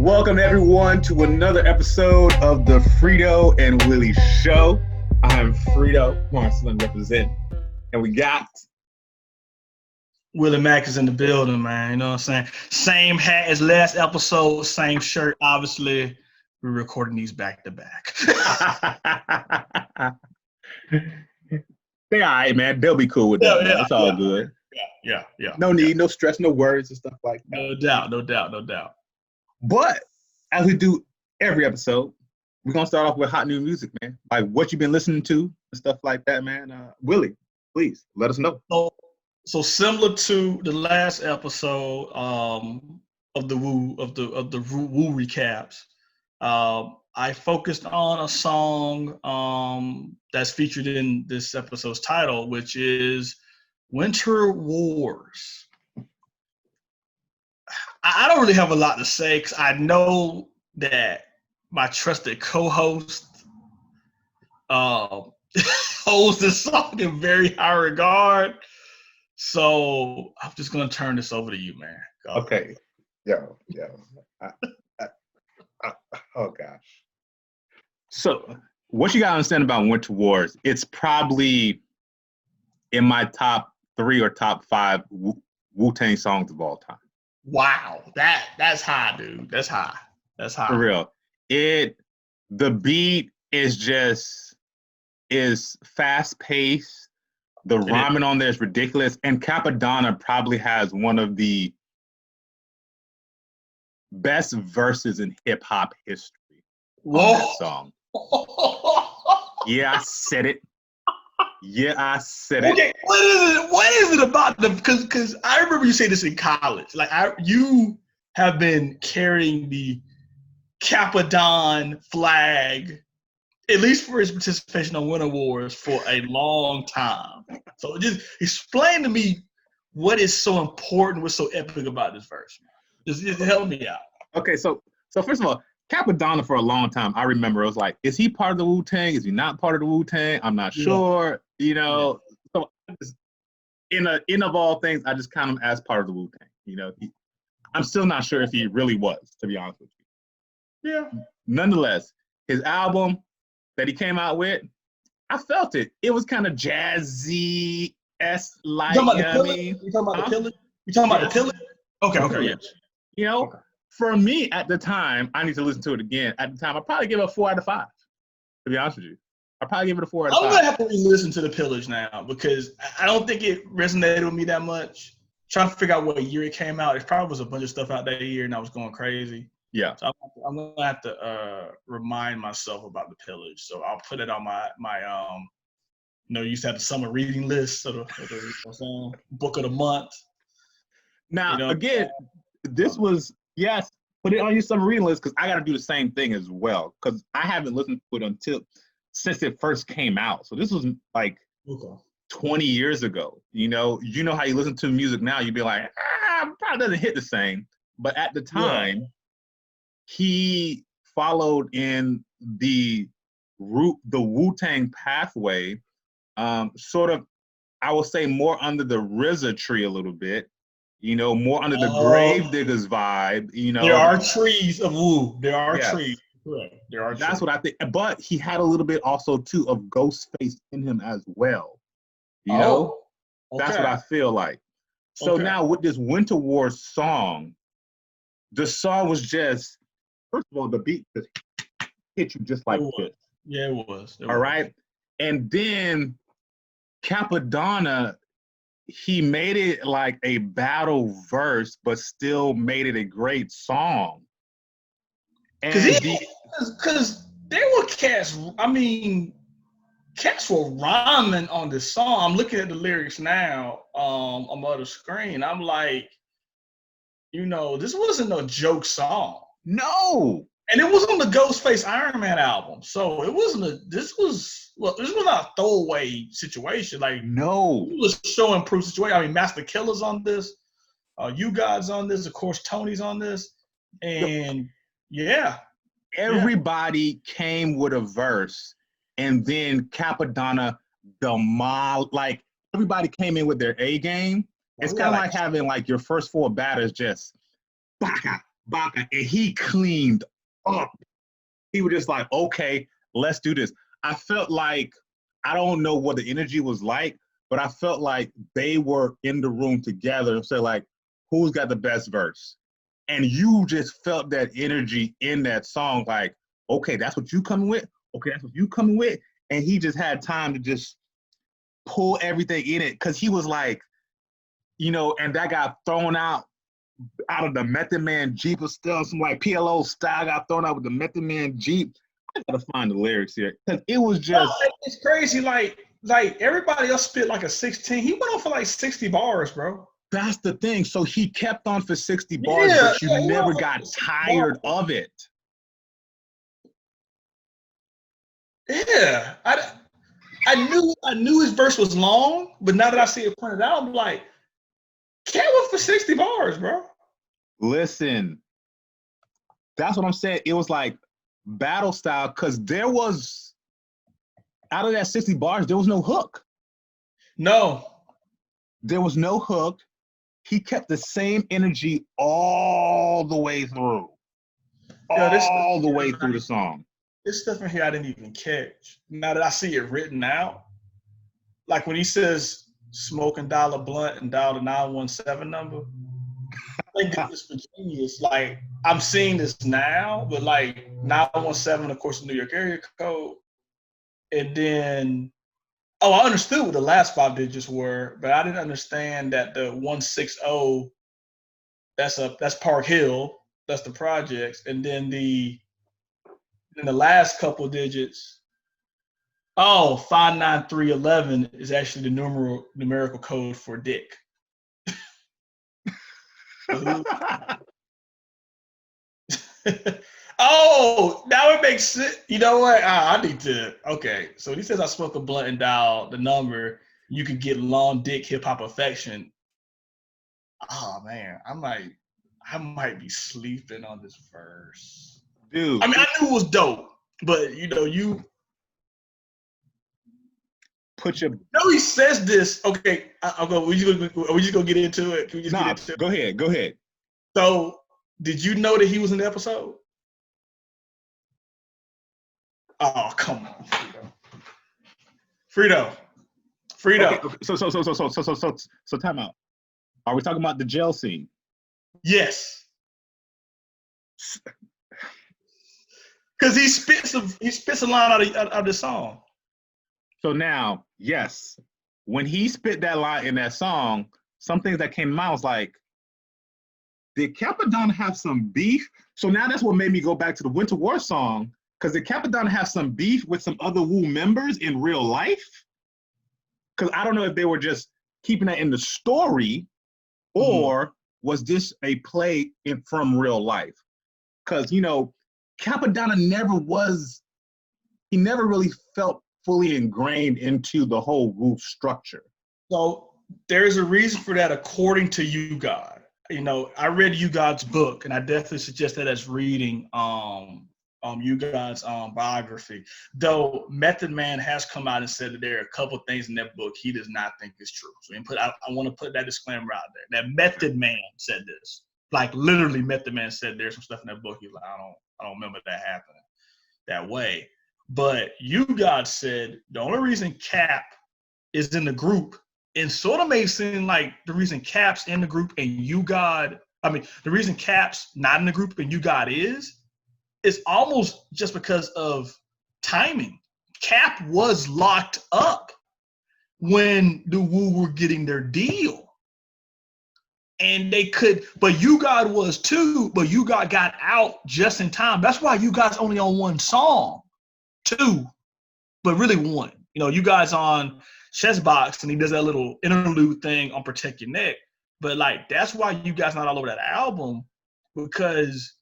Welcome everyone to another episode of the Frito and Willie Show. I'm Frito, Marcelin represent, and we got Willie Mack is in the building, man. You know what I'm saying? Same hat as last episode, same shirt. Obviously, we're recording these back to back. They all right, man. They'll be cool with that. Man. It's all good. Yeah. No need, no stress, no worries and stuff like that. No doubt. But as we do every episode, we're gonna start off with hot new music, man. Like what you've been listening to and stuff like that, man. Willie, please let us know. So similar to the last episode of the Wu recaps, I focused on a song that's featured in this episode's title, which is Winter Warz. I don't really have a lot to say because I know that my trusted co-host holds this song in very high regard. So I'm just gonna turn this over to you, man. Go. Okay. Yo. Oh gosh. So what you gotta understand about Winter Warz? It's probably in my top 3 or top 5 Wu-Tang songs of all time. Wow, that's high, dude. That's high. For real. The beat is fast paced. The rhyming on there is ridiculous. And Capadonna probably has one of the best verses in hip hop history on that song. Yeah, I said it. Okay, what is it about them? Because I remember you saying this in college. Like you have been carrying the Capadon flag, at least for his participation on Winter Warz, for a long time. So just explain to me what is so important, what's so epic about this verse. Just help me out. Okay, so first of all, Capadonna for a long time, I remember it was like, is he part of the Wu-Tang? Is he not part of the Wu-Tang? I'm not sure. You know, so in of all things, I just count him as part of the Wu-Tang. You know, I'm still not sure if he really was, to be honest with you. Yeah. Nonetheless, his album that he came out with, I felt it. It was kind of jazzy-esque, like, you talking about the Pillage? You talking about the Pillage? Okay, yes. You know, for me at the time, I need to listen to it again. At the time, I'd probably give it a 4 out of 5, to be honest with you. I'd probably give it a 4 out of 5. I'm going to have to re-listen to the Pillage now because I don't think it resonated with me that much. Trying to figure out what year it came out. It probably was a bunch of stuff out that year and I was going crazy. Yeah. So I'm going to have to remind myself about the Pillage. So I'll put it on my you used to have the summer reading list of the book of the month. Now, again, this was, yes, put it on your summer reading list because I got to do the same thing as well because I haven't listened to it since it first came out. So this was like 20 years ago. You know how you listen to music now, you'd be like, probably doesn't hit the same. But at the time, he followed in the Wu-Tang pathway, sort of, I will say more under the RZA tree a little bit, more under the Gravediggers vibe, There are trees of Wu. There are trees. Correct. There are That's trees. what I think. But he had a little bit also, too, of Ghostface in him as well. That's what I feel like. So now with this Winter Warz song, the song was just, first of all, the beat just hit you just like this. Yeah, it was. All right? And then Capadonna, he made it like a battle verse, but still made it a great song. Because there were cats, cats were rhyming on this song. I'm looking at the lyrics now on the other screen. I'm like, this wasn't no joke song. No. And it was on the Ghostface Iron Man album. So it wasn't this was not a throwaway situation. Like, no. It was a show and proof situation. Master Killer's on this. You God's on this. Of course, Tony's on this. And everybody came with a verse. And then Capadonna everybody came in with their A game. It's kind of like having like your first 4 batters just Baka, and he cleaned up. He was just like, okay, let's do this. I felt like, I don't know what the energy was like, but I felt like they were in the room together and said, like, who's got the best verse? And you just felt that energy in that song, like, okay, that's what you coming with. Okay, that's what you coming with. And he just had time to just pull everything in it, because he was like, and that got thrown out of the Method Man Jeep or still some like PLO style got thrown out with the Method Man Jeep. I gotta find the lyrics here, because it was just. It's crazy. Like everybody else spit like a 16. He went on for like 60 bars, bro. That's the thing. So he kept on for 60 bars, but you never got tired of it. Yeah, I knew his verse was long, but now that I see it printed out, I'm like, can't wait for 60 bars, bro. Listen, that's what I'm saying. It was like battle style, because there was, out of that 60 bars, there was no hook. No. There was no hook. He kept the same energy all the way through. All the way through the song. This stuff in here I didn't even catch. Now that I see it written out, like when he says smoke and dial a blunt and dial the 917 number, I think this is genius. Like, I'm seeing this now, but like 917, of course, the New York area code. And then, I understood what the last 5 digits were, but I didn't understand that the 160, that's Park Hill, that's the projects. And then the last couple digits, 59311 is actually the numerical code for dick. Now it makes sense. You know what? I need to. Okay, so when he says I smoke a blunt and dial the number, you could get long dick hip hop affection. Oh man, I might be sleeping on this verse, dude. I mean, I knew it was dope, but you put your. No, he says this. Okay, I'll go. Are we just gonna get into it? Can we just get into it? Go ahead. So, did you know that he was in the episode? Oh, come on, Frito. Okay, so time out. Are we talking about the jail scene? Yes. Because he spits a line out of the song. So now, yes, when he spit that line in that song, some things that came out was like, did Capadonna have some beef? So now that's what made me go back to the Winter War song, because did Capadonna have some beef with some other Wu members in real life? Because I don't know if they were just keeping that in the story, or was this a play from real life? Because, Capadonna he never really felt fully ingrained into the whole Wu structure. So there's a reason for that, according to you, God. I read you God's book, and I definitely suggest that as reading you God's biography. Though Method Man has come out and said that there are a couple things in that book he does not think is true. So I want to put that disclaimer out there. That Method Man said this. Like, literally, Method Man said there's some stuff in that book. He's like, I don't remember that happening that way. But you God said the only reason Cap is in the group, and sort of made it seem like the reason Cap's in the group and the reason Cap's not in the group and you God is almost just because of timing. Cap was locked up when the Wu were getting their deal. And they could, but you God was too, but you God got out just in time. That's why you God's only on one song. 2, but really 1. You guys on Chessbox, and he does that little interlude thing on Protect Your Neck. But like, that's why you guys not all over that album, because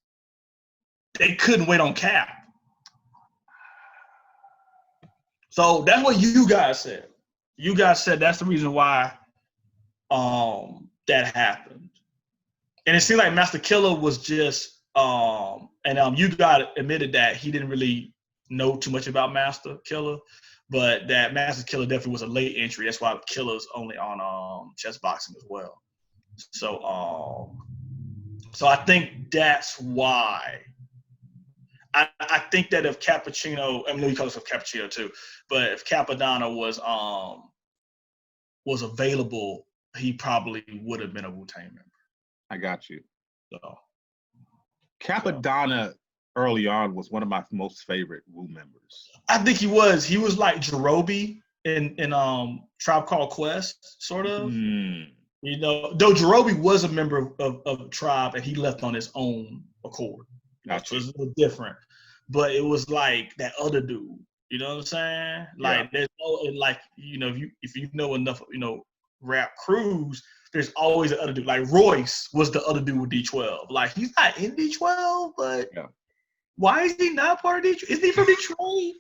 they couldn't wait on Cap. So that's what you guys said. You guys said that's the reason why that happened. And it seemed like Master Killer was just you guys admitted that he didn't really know too much about Master Killer, but that Master Killer definitely was a late entry. That's why Killer's only on chess boxing as well. So So I think that's why. I think that if Cappuccino, I mean, he calls himself Cappuccino too, but if Capadonna was available, he probably would have been a Wu-Tang member. I got you. So Capadonna early on was one of my most favorite Wu members. I think he was. He was like Jerobi in Tribe Called Quest, sort of. You know, though Jerobi was a member of Tribe and he left on his own accord. Gotcha. So it was a little different. But it was like that other dude. You know what I'm saying? Like there's no, and like, you know, if you know enough, you know, rap crews, there's always the other dude. Like Royce was the other dude with D12. Like he's not in D12, but why is he not part of Detroit? Isn't he from Detroit?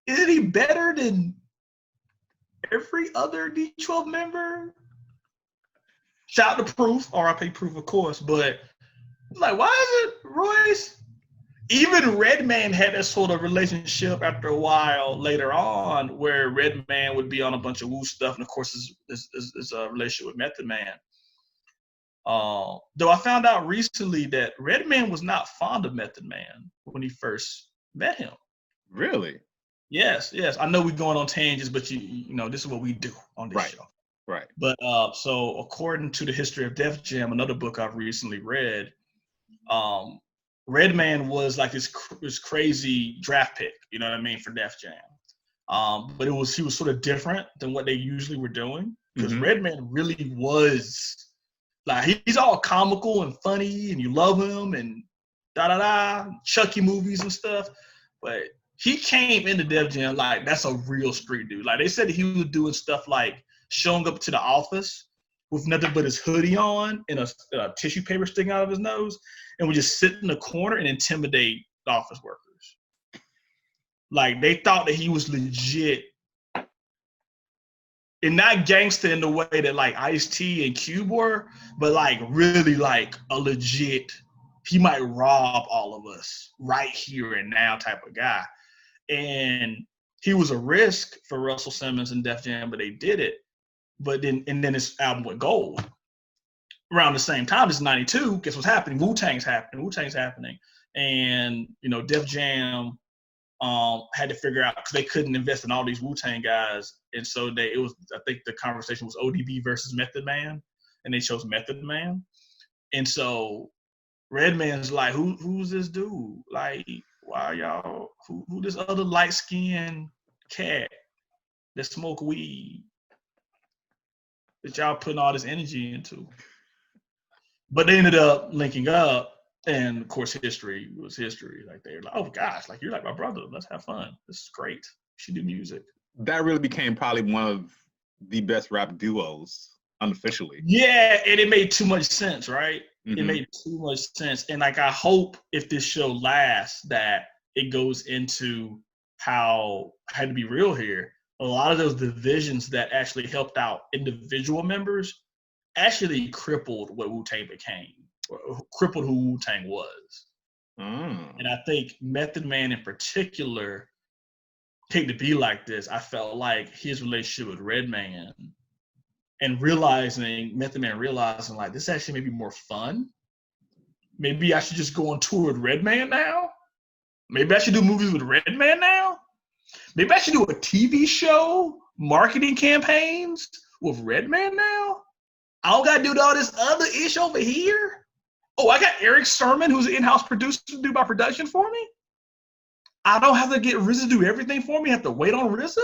Isn't he better than every other D12 member? Shout out to Proof, RIP Proof, of course, but like, why is it Royce? Even Redman had that sort of relationship after a while later on, where Redman would be on a bunch of Wu stuff, and of course, his relationship with Method Man. Though I found out recently that Redman was not fond of Method Man when he first met him. Really? Yes. I know we're going on tangents, but you know, this is what we do on this show. Right. But so according to the History of Def Jam, another book I've recently read, Redman was like this crazy draft pick, you know what I mean, for Def Jam. But he was sort of different than what they usually were doing, because Redman really was like, he's all comical and funny and you love him and Chucky movies and stuff. But he came into Def Jam like that's a real street dude. Like they said he was doing stuff like showing up to the office with nothing but his hoodie on and a tissue paper sticking out of his nose, and would just sit in the corner and intimidate the office workers. Like they thought that he was legit. And not gangster in the way that like Ice-T and Cube were, but like really like a legit, he might rob all of us right here and now type of guy. And he was a risk for Russell Simmons and Def Jam, but they did it. But then his album went gold. Around the same time, it's 92, guess what's happening? Wu-Tang's happening. And, you know, Def Jam had to figure out, because they couldn't invest in all these Wu-Tang guys, and so I think the conversation was ODB versus Method Man, and they chose Method Man. And so Redman's like, who's this dude? Like, why y'all, who this other light-skinned cat that smoke weed that y'all putting all this energy into? But they ended up linking up. And of course, history was history. Like they're like, oh gosh, like you're like my brother. Let's have fun. This is great. We should do music. That really became probably one of the best rap duos unofficially. Yeah, and it made too much sense, right? It made too much sense. And like I hope if this show lasts that it goes into how I had to be real here. A lot of those divisions that actually helped out individual members actually crippled what Wu-Tang became. Crippled who Wu-Tang was. And I think Method Man in particular, hate to be like this, I felt like his relationship with Redman and Method Man realizing like this actually may be more fun. Maybe I should just go on tour with Redman now. Maybe I should do movies with Redman now. Maybe I should do a TV show, marketing campaigns with Redman now. I don't gotta do all this other ish over here. Oh, I got Eric Sermon, who's an in-house producer, to do my production for me? I don't have to get RZA to do everything for me. I have to wait on RZA?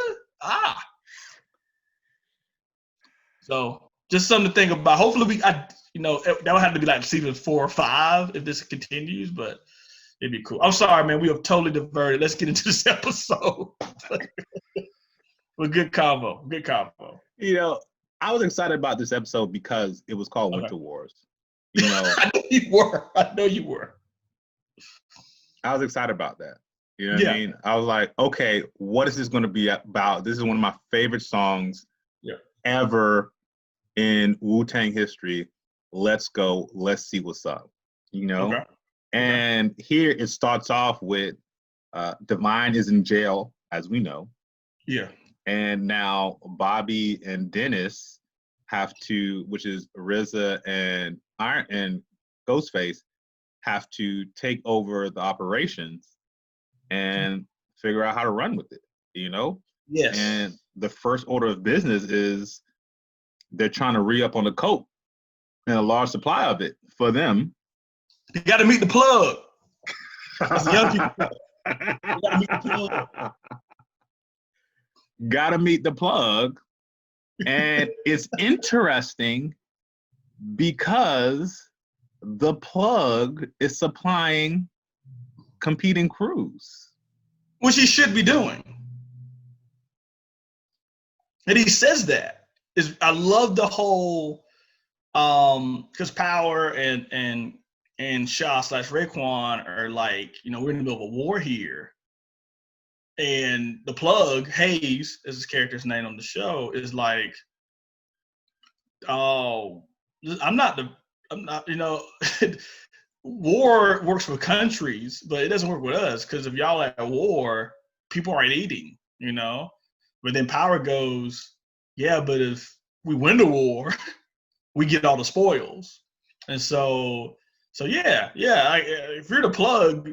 So just something to think about. Hopefully that would have to be like season 4 or 5 if this continues, but it'd be cool. I'm sorry, man. We have totally diverted. Let's get into this episode. But good combo. You know, I was excited about this episode because it was called Winter Wars. You know, I know you were. I was excited about that. You know what I mean? I was like, okay, what is this going to be about? This is one of my favorite songs ever in Wu-Tang history. Let's go. Let's see what's up. You know? Okay. And here it starts off with Divine is in jail, as we know. Yeah. And now Bobby and Dennis have to, which is RZA and Iron and Ghostface, have to take over the operations and figure out how to run with it, you know? Yes. And the first order of business is they're trying to re-up on the coke and a large supply of it for them. You got to meet the plug. That's the young people. You got to meet the plug. Got to meet the plug. And it's interesting because the plug is supplying competing crews. Which he should be doing. And he says that. I love the whole, because Power and Shaw / Raekwon are like, you know, we're in the middle of a war here. And the plug, Hayes, is his character's name on the show, is like, oh, I'm not, you know, war works for countries, but it doesn't work with us because if y'all are at war, people aren't eating, you know? But then Power goes, yeah, but if we win the war, we get all the spoils. And so yeah, if you're the plug,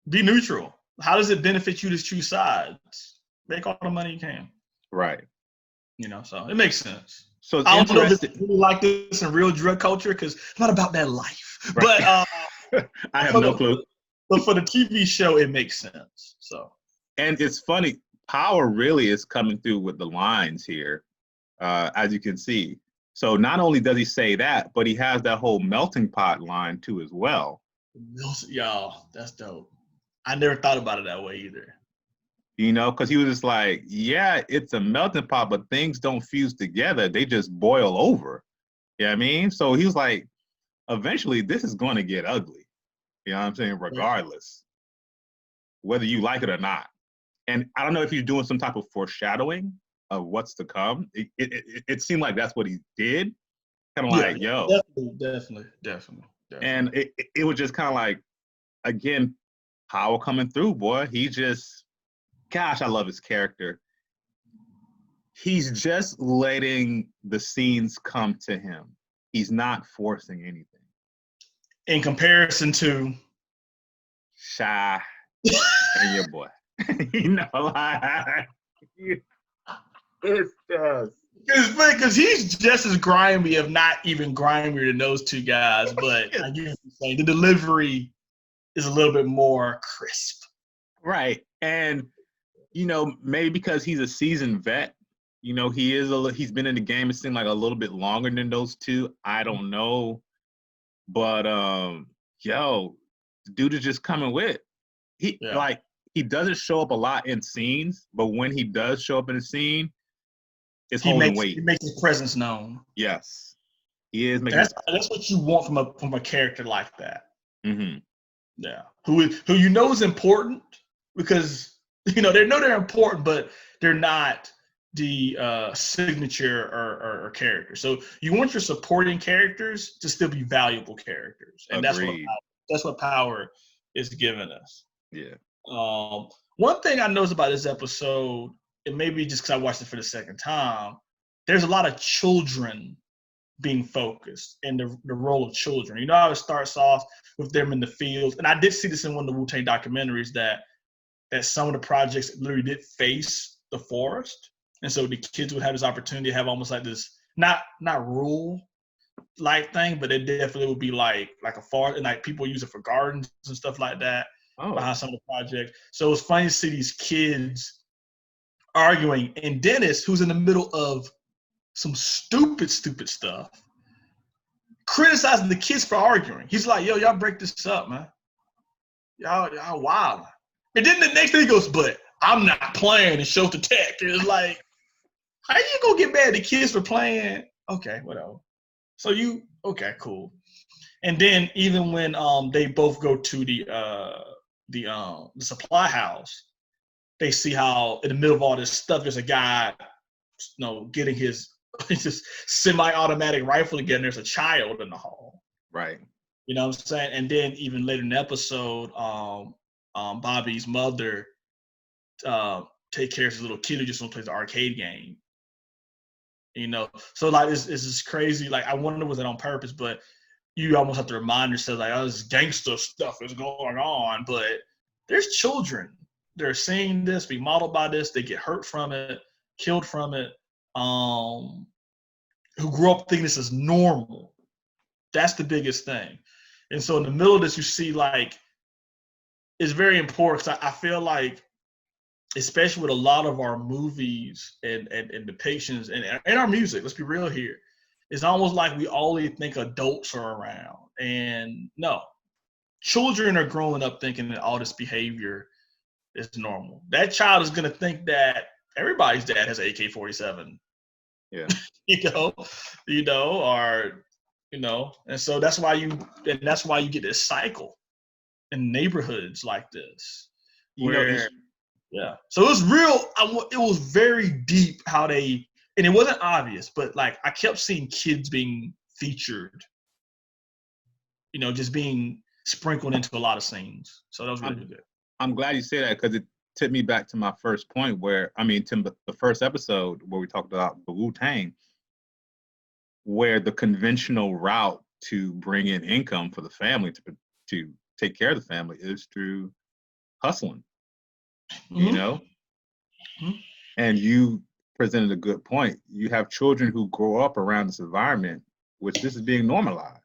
be neutral. How does it benefit you to choose sides? Make all the money you can. Right. You know, so it makes sense. So it's I don't know if it's really like this in real drug culture because it's not about that life. Right. But I have no clue. But for the TV show, it makes sense. So, and it's funny, Power really is coming through with the lines here, as you can see. So not only does he say that, but he has that whole melting pot line too as well. Y'all, that's dope. I never thought about it that way either. You know, because he was just like, yeah, it's a melting pot, but things don't fuse together. They just boil over. You know what I mean? So he was like, eventually this is going to get ugly. You know what I'm saying? Regardless, whether you like it or not. And I don't know if he's doing some type of foreshadowing of what's to come. It seemed like that's what he did. Kind of like, yo. Definitely. And it was just kind of like, again, Power coming through, boy. He just, gosh, I love his character. He's just letting the scenes come to him. He's not forcing anything. In comparison to Shy and your boy. You know, like, it's just. Because he's just as grimy, if not even grimier than those two guys. But I get what you're saying. The delivery is a little bit more crisp. Right. And, you know, maybe because he's a seasoned vet, you know, he's been in the game, it seemed like a little bit longer than those two. I don't know. But, yo, the dude is just coming with. He doesn't show up a lot in scenes, but when he does show up in a scene, it's holding weight. He makes his presence known. Yes. He is making that's what you want from a character like that. Mm-hmm. Yeah. Who you know is important because, you know, they know they're important, but they're not the signature or character. So you want your supporting characters to still be valuable characters. And that's what Power is giving us. Yeah. One thing I noticed about this episode, and maybe just because I watched it for the second time, there's a lot of children being focused and the role of children. You know how it starts off with them in the field, and I did see this in one of the Wu-Tang documentaries that some of the projects literally did face the forest, and so the kids would have this opportunity to have almost like this not rural like thing, but it definitely would be like a forest, and like people use it for gardens and stuff like that behind some of the projects. So it was funny to see these kids arguing, and Dennis, who's in the middle of some stupid stuff, criticizing the kids for arguing. He's like, yo, y'all break this up, man. Y'all wild. And then the next thing he goes, but I'm not playing, and shows the tech. And it's like, how you gonna get mad at the kids for playing? Okay, whatever. So okay, cool. And then even when they both go to the supply house, they see how in the middle of all this stuff, there's a guy, you know, getting his semi-automatic rifle again. There's a child in the hall. Right. You know what I'm saying? And then even later in the episode, Bobby's mother take care of his little kid who just wants to play the arcade game. You know, so like it's just crazy. Like I wonder was it on purpose, but you almost have to remind yourself like, oh, this gangster stuff is going on, but there's children. They're seeing this, be modeled by this. They get hurt from it, killed from it. Who grew up thinking this is normal. That's the biggest thing. And so in the middle of this, you see like it's very important because I feel like, especially with a lot of our movies and depictions and our music, let's be real here, it's almost like we only think adults are around. And no, children are growing up thinking that all this behavior is normal. That child is going to think that everybody's dad has an AK-47. Yeah. And so that's why you get this cycle in neighborhoods like this. Yeah. So it was real. It was very deep how they, and it wasn't obvious, but like I kept seeing kids being featured, just being sprinkled into a lot of scenes. So that was really good. I'm glad you say that because it took me back to my first point to the first episode where we talked about the Wu-Tang, where the conventional route to bring in income for the family to take care of the family is through hustling. Mm-hmm. And you presented a good point. You have children who grow up around this environment, which this is being normalized.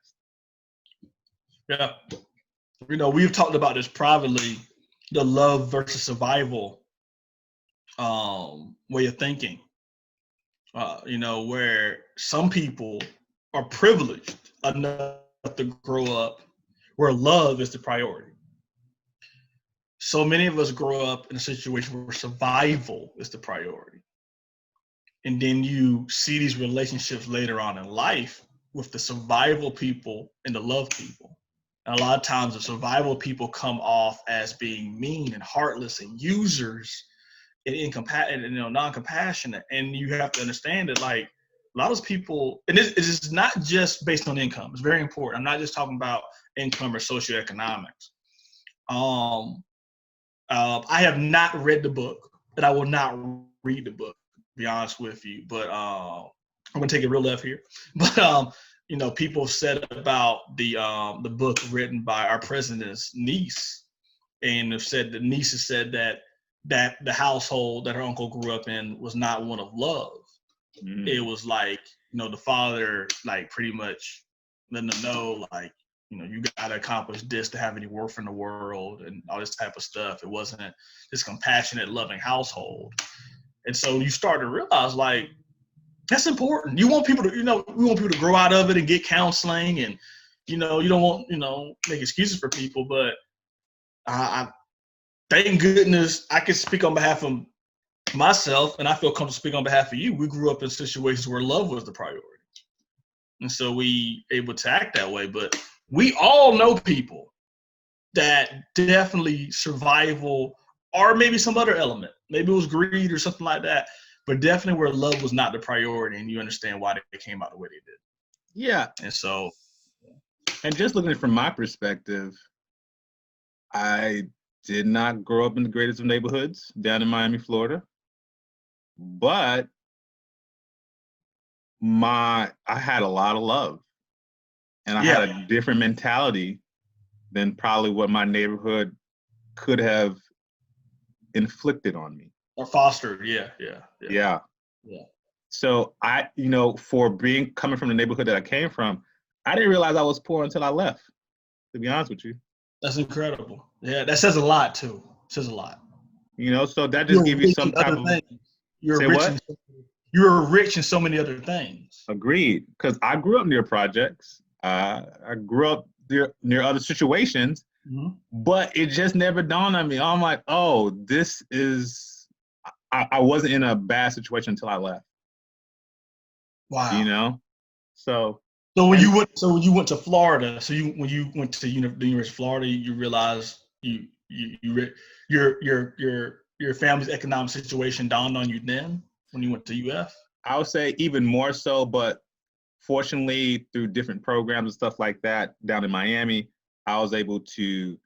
Yeah. We've talked about this privately, the love versus survival way of thinking. Where some people are privileged enough to grow up where love is the priority. So many of us grow up in a situation where survival is the priority. And then you see these relationships later on in life with the survival people and the love people. And a lot of times the survival people come off as being mean and heartless and users and non-compassionate. And you have to understand that like a lot of people, and it is not just based on income. It's very important. I'm not just talking about income or socioeconomics. I have not read the book, and I will not read the book, to be honest with you. But I'm gonna take it real left here. But people have said about the book written by our president's niece, and have said the niece has said that the household that her uncle grew up in was not one of love. Mm. It was like the father like pretty much letting them know like, you got to accomplish this to have any worth in the world and all this type of stuff. It wasn't this compassionate, loving household. And so you start to realize like, that's important. You want people to, we want people to grow out of it and get counseling and, you don't want, make excuses for people, but I thank goodness I can speak on behalf of myself and I feel comfortable speaking on behalf of you. We grew up in situations where love was the priority. And so we able to act that way, but we all know people that definitely survival or maybe some other element. Maybe it was greed or something like that, but definitely where love was not the priority and you understand why they came out the way they did. Yeah. And so. And just looking at it from my perspective, I did not grow up in the greatest of neighborhoods down in Miami, Florida, but I had a lot of love. And I had a different mentality than probably what my neighborhood could have inflicted on me. Or fostered, yeah. So coming from the neighborhood that I came from, I didn't realize I was poor until I left, to be honest with you. That's incredible. Yeah, that says a lot too. It says a lot. So that just gives you some type of things. You're rich in so many other things. Agreed, because I grew up near projects. I grew up near other situations, mm-hmm. But it just never dawned on me. I'm like, oh, this is. I wasn't in a bad situation until I left. Wow. So when you went to Florida, when you went to the University of Florida, you realized your family's economic situation dawned on you then when you went to UF? I would say even more so, but fortunately through different programs and stuff like that down in Miami, I was able to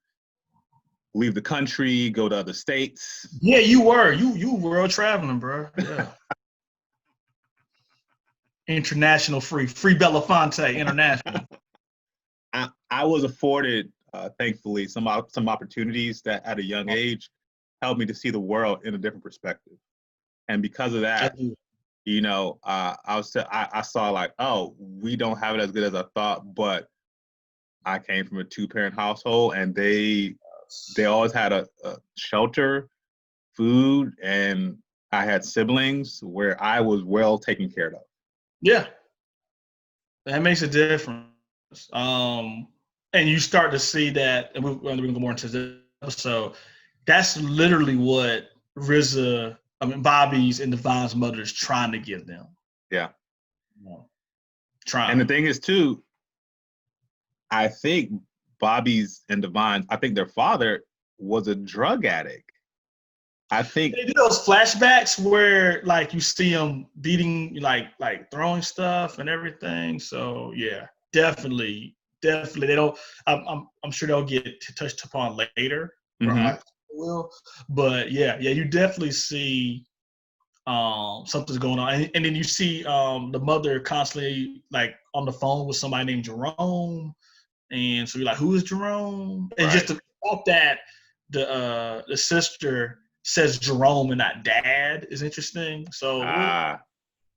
leave the country, go to other states. Yeah, you were. You were traveling, bro. Yeah. international free Belafonte international. I was afforded, thankfully, some opportunities that at a young age helped me to see the world in a different perspective. And because of that, you know, I saw like, oh, we don't have it as good as I thought, but I came from a 2-parent household, and they always had a shelter, food, and I had siblings where I was well taken care of. Yeah, that makes a difference. And you start to see that, and we're going to go more into this episode. That's literally what Bobby's and Divine's mother is trying to give them. Yeah. Trying. And the thing is, too, I think Bobby's and Divine's, I think their father was a drug addict. I think they do those flashbacks where like you see them beating, like throwing stuff and everything. So yeah, definitely. They don't. I'm sure they'll get touched upon later. Mm-hmm. Will, but yeah, you definitely see something's going on, and then you see the mother constantly like on the phone with somebody named Jerome, and so you're like, who is Jerome? And right. Just the fact that the sister says Jerome and not dad is interesting. So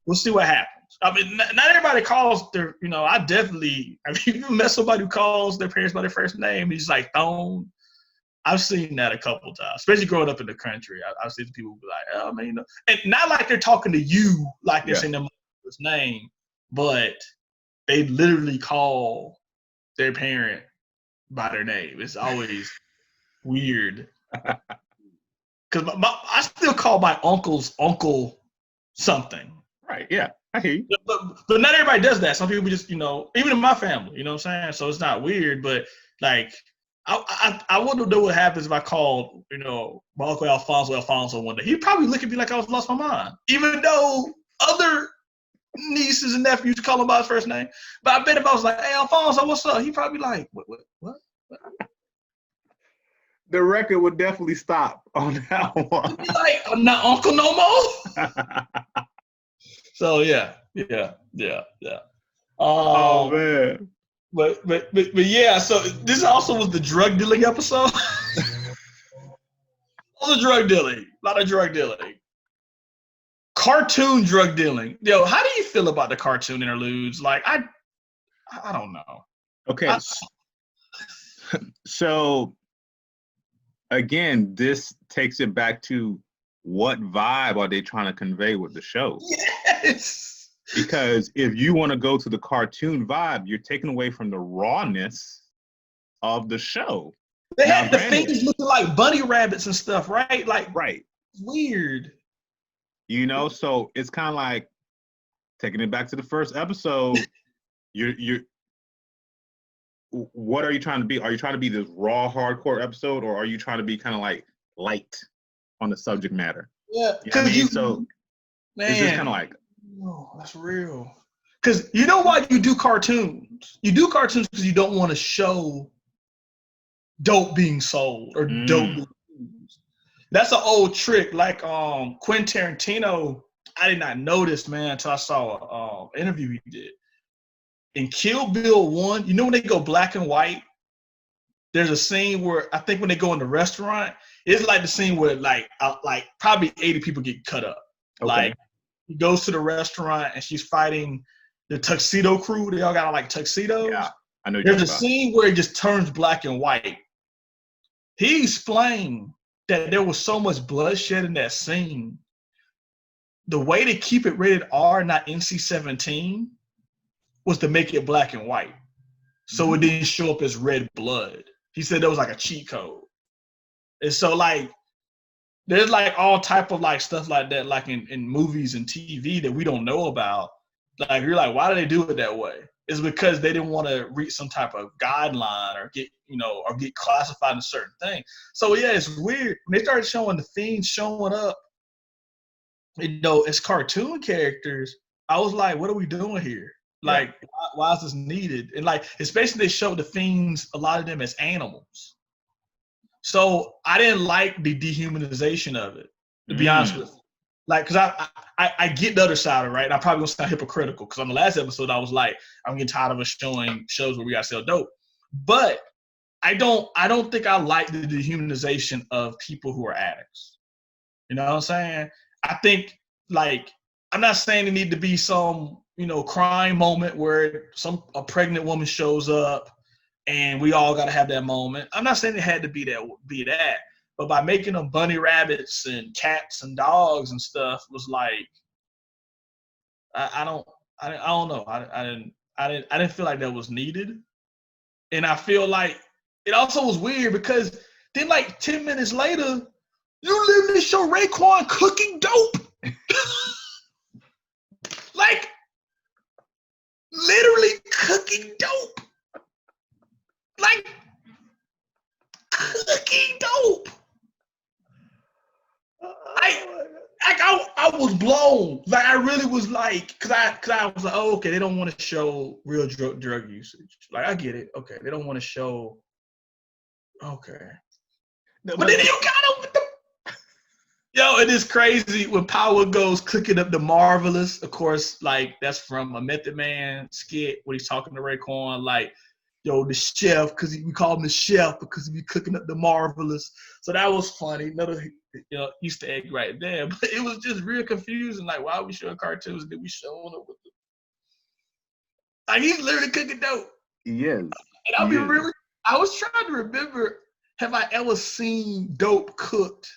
we'll see what happens. I mean, not everybody calls their, you know, if you met somebody who calls their parents by their first name, he's like Thone. I've seen that a couple of times, especially growing up in the country. I've seen people be like, oh, man, you know, and not like they're talking to you like they're saying their mother's name, but they literally call their parent by their name. It's always weird. Because I still call my uncle's uncle something. Right, yeah. I hear you. But not everybody does that. Some people just, you know, even in my family, you know what I'm saying? So it's not weird, but like, I want to know what happens if I called, you know, my uncle Alfonso one day. He'd probably look at me like I was lost my mind, even though other nieces and nephews call him by his first name. But I bet if I was like, hey, Alfonso, what's up? He'd probably be like, what? The record would definitely stop on that one. Like, I'm not uncle no more. So yeah. Oh man. But yeah. So this also was the drug dealing episode. All the drug dealing, a lot of drug dealing, cartoon drug dealing. Yo, how do you feel about the cartoon interludes? Like I don't know. Okay. So again, this takes it back to what vibe are they trying to convey with the show? Yes. Because if you want to go to the cartoon vibe, you're taking away from the rawness of the show. They had the things looking like bunny rabbits and stuff, right? Like, right. Weird. You know, so it's kind of like taking it back to the first episode. You're what are you trying to be? Are you trying to be this raw, hardcore episode, or are you trying to be kind of like light on the subject matter? Yeah, because so it's just kind of like, oh, that's real. Because you know why you do cartoons? You do cartoons because you don't want to show dope being sold or dope being used. That's an old trick. Like Quentin Tarantino, I did not notice, man, until I saw an interview he did. In Kill Bill 1, you know when they go black and white? There's a scene where I think when they go in the restaurant, it's like the scene where like probably 80 people get cut up. Okay. Like he goes to the restaurant and she's fighting the tuxedo crew. They all got like tuxedos. Yeah, I know. There's a scene where it just turns black and white. He explained that there was so much bloodshed in that scene. The way to keep it rated R, not NC-17, was to make it black and white. So it didn't show up as red blood. He said that was like a cheat code. And so like, there's like all type of like stuff like that, like in movies and TV that we don't know about. Like you're like, why do they do it that way? It's because they didn't want to reach some type of guideline or get, you know, or get classified in a certain thing. So yeah, it's weird. When they started showing the Fiends showing up, you know, as cartoon characters, I was like, what are we doing here? Like, why is this needed? And like, especially they showed the Fiends, a lot of them as animals. So I didn't like the dehumanization of it, to be honest with you. Like, cause I get the other side of it, right? And I probably gonna sound hypocritical because on the last episode I was like, I'm getting tired of us showing shows where we gotta sell dope. But I don't think I like the dehumanization of people who are addicts. You know what I'm saying? I think, like, I'm not saying there need to be some, crime moment where a pregnant woman shows up and we all got to have that moment. I'm not saying it had to be that, but by making them bunny rabbits and cats and dogs and stuff was like, I don't know. I didn't feel like that was needed. And I feel like it also was weird because then like 10 minutes later, you literally show Raekwon cooking dope. Like, literally cooking dope. Like, cooking dope. I was blown. Like, I really was like, cause I was like, oh, okay, they don't want to show real drug usage. Like, I get it. Okay, they don't want to show. Okay, but then you got him with the. Yo, it is crazy when Power goes cooking up the marvelous. Of course, like that's from a Method Man skit when he's talking to Raekwon, like, yo, the chef, because we call him the chef because he be cooking up the marvelous. So that was funny. Another Easter egg right there. But it was just real confusing. Like, why are we showing cartoons that we showing up with them? Like, he's literally cooking dope. He is. And I'll be really, I was trying to remember, have I ever seen dope cooked?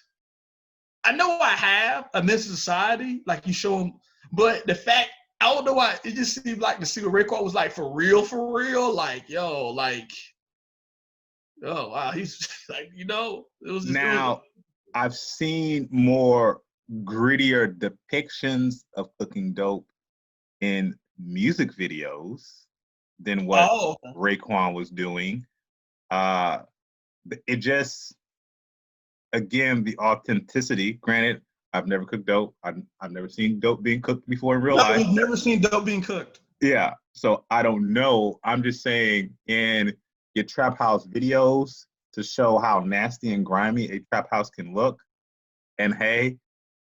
I know I have, Amidst Society, like you show them, but the fact, I don't know why, it just seemed like the single Raekwon was like, for real, like, yo, like, oh, wow, he's like, it was just. Now, I've seen more grittier depictions of cooking dope in music videos than what Raekwon was doing. It just, again, the authenticity. Granted, I've never cooked dope. I've never seen dope being cooked before in real life. I've never seen dope being cooked. Yeah, so I don't know. I'm just saying, in your trap house videos to show how nasty and grimy a trap house can look. And hey,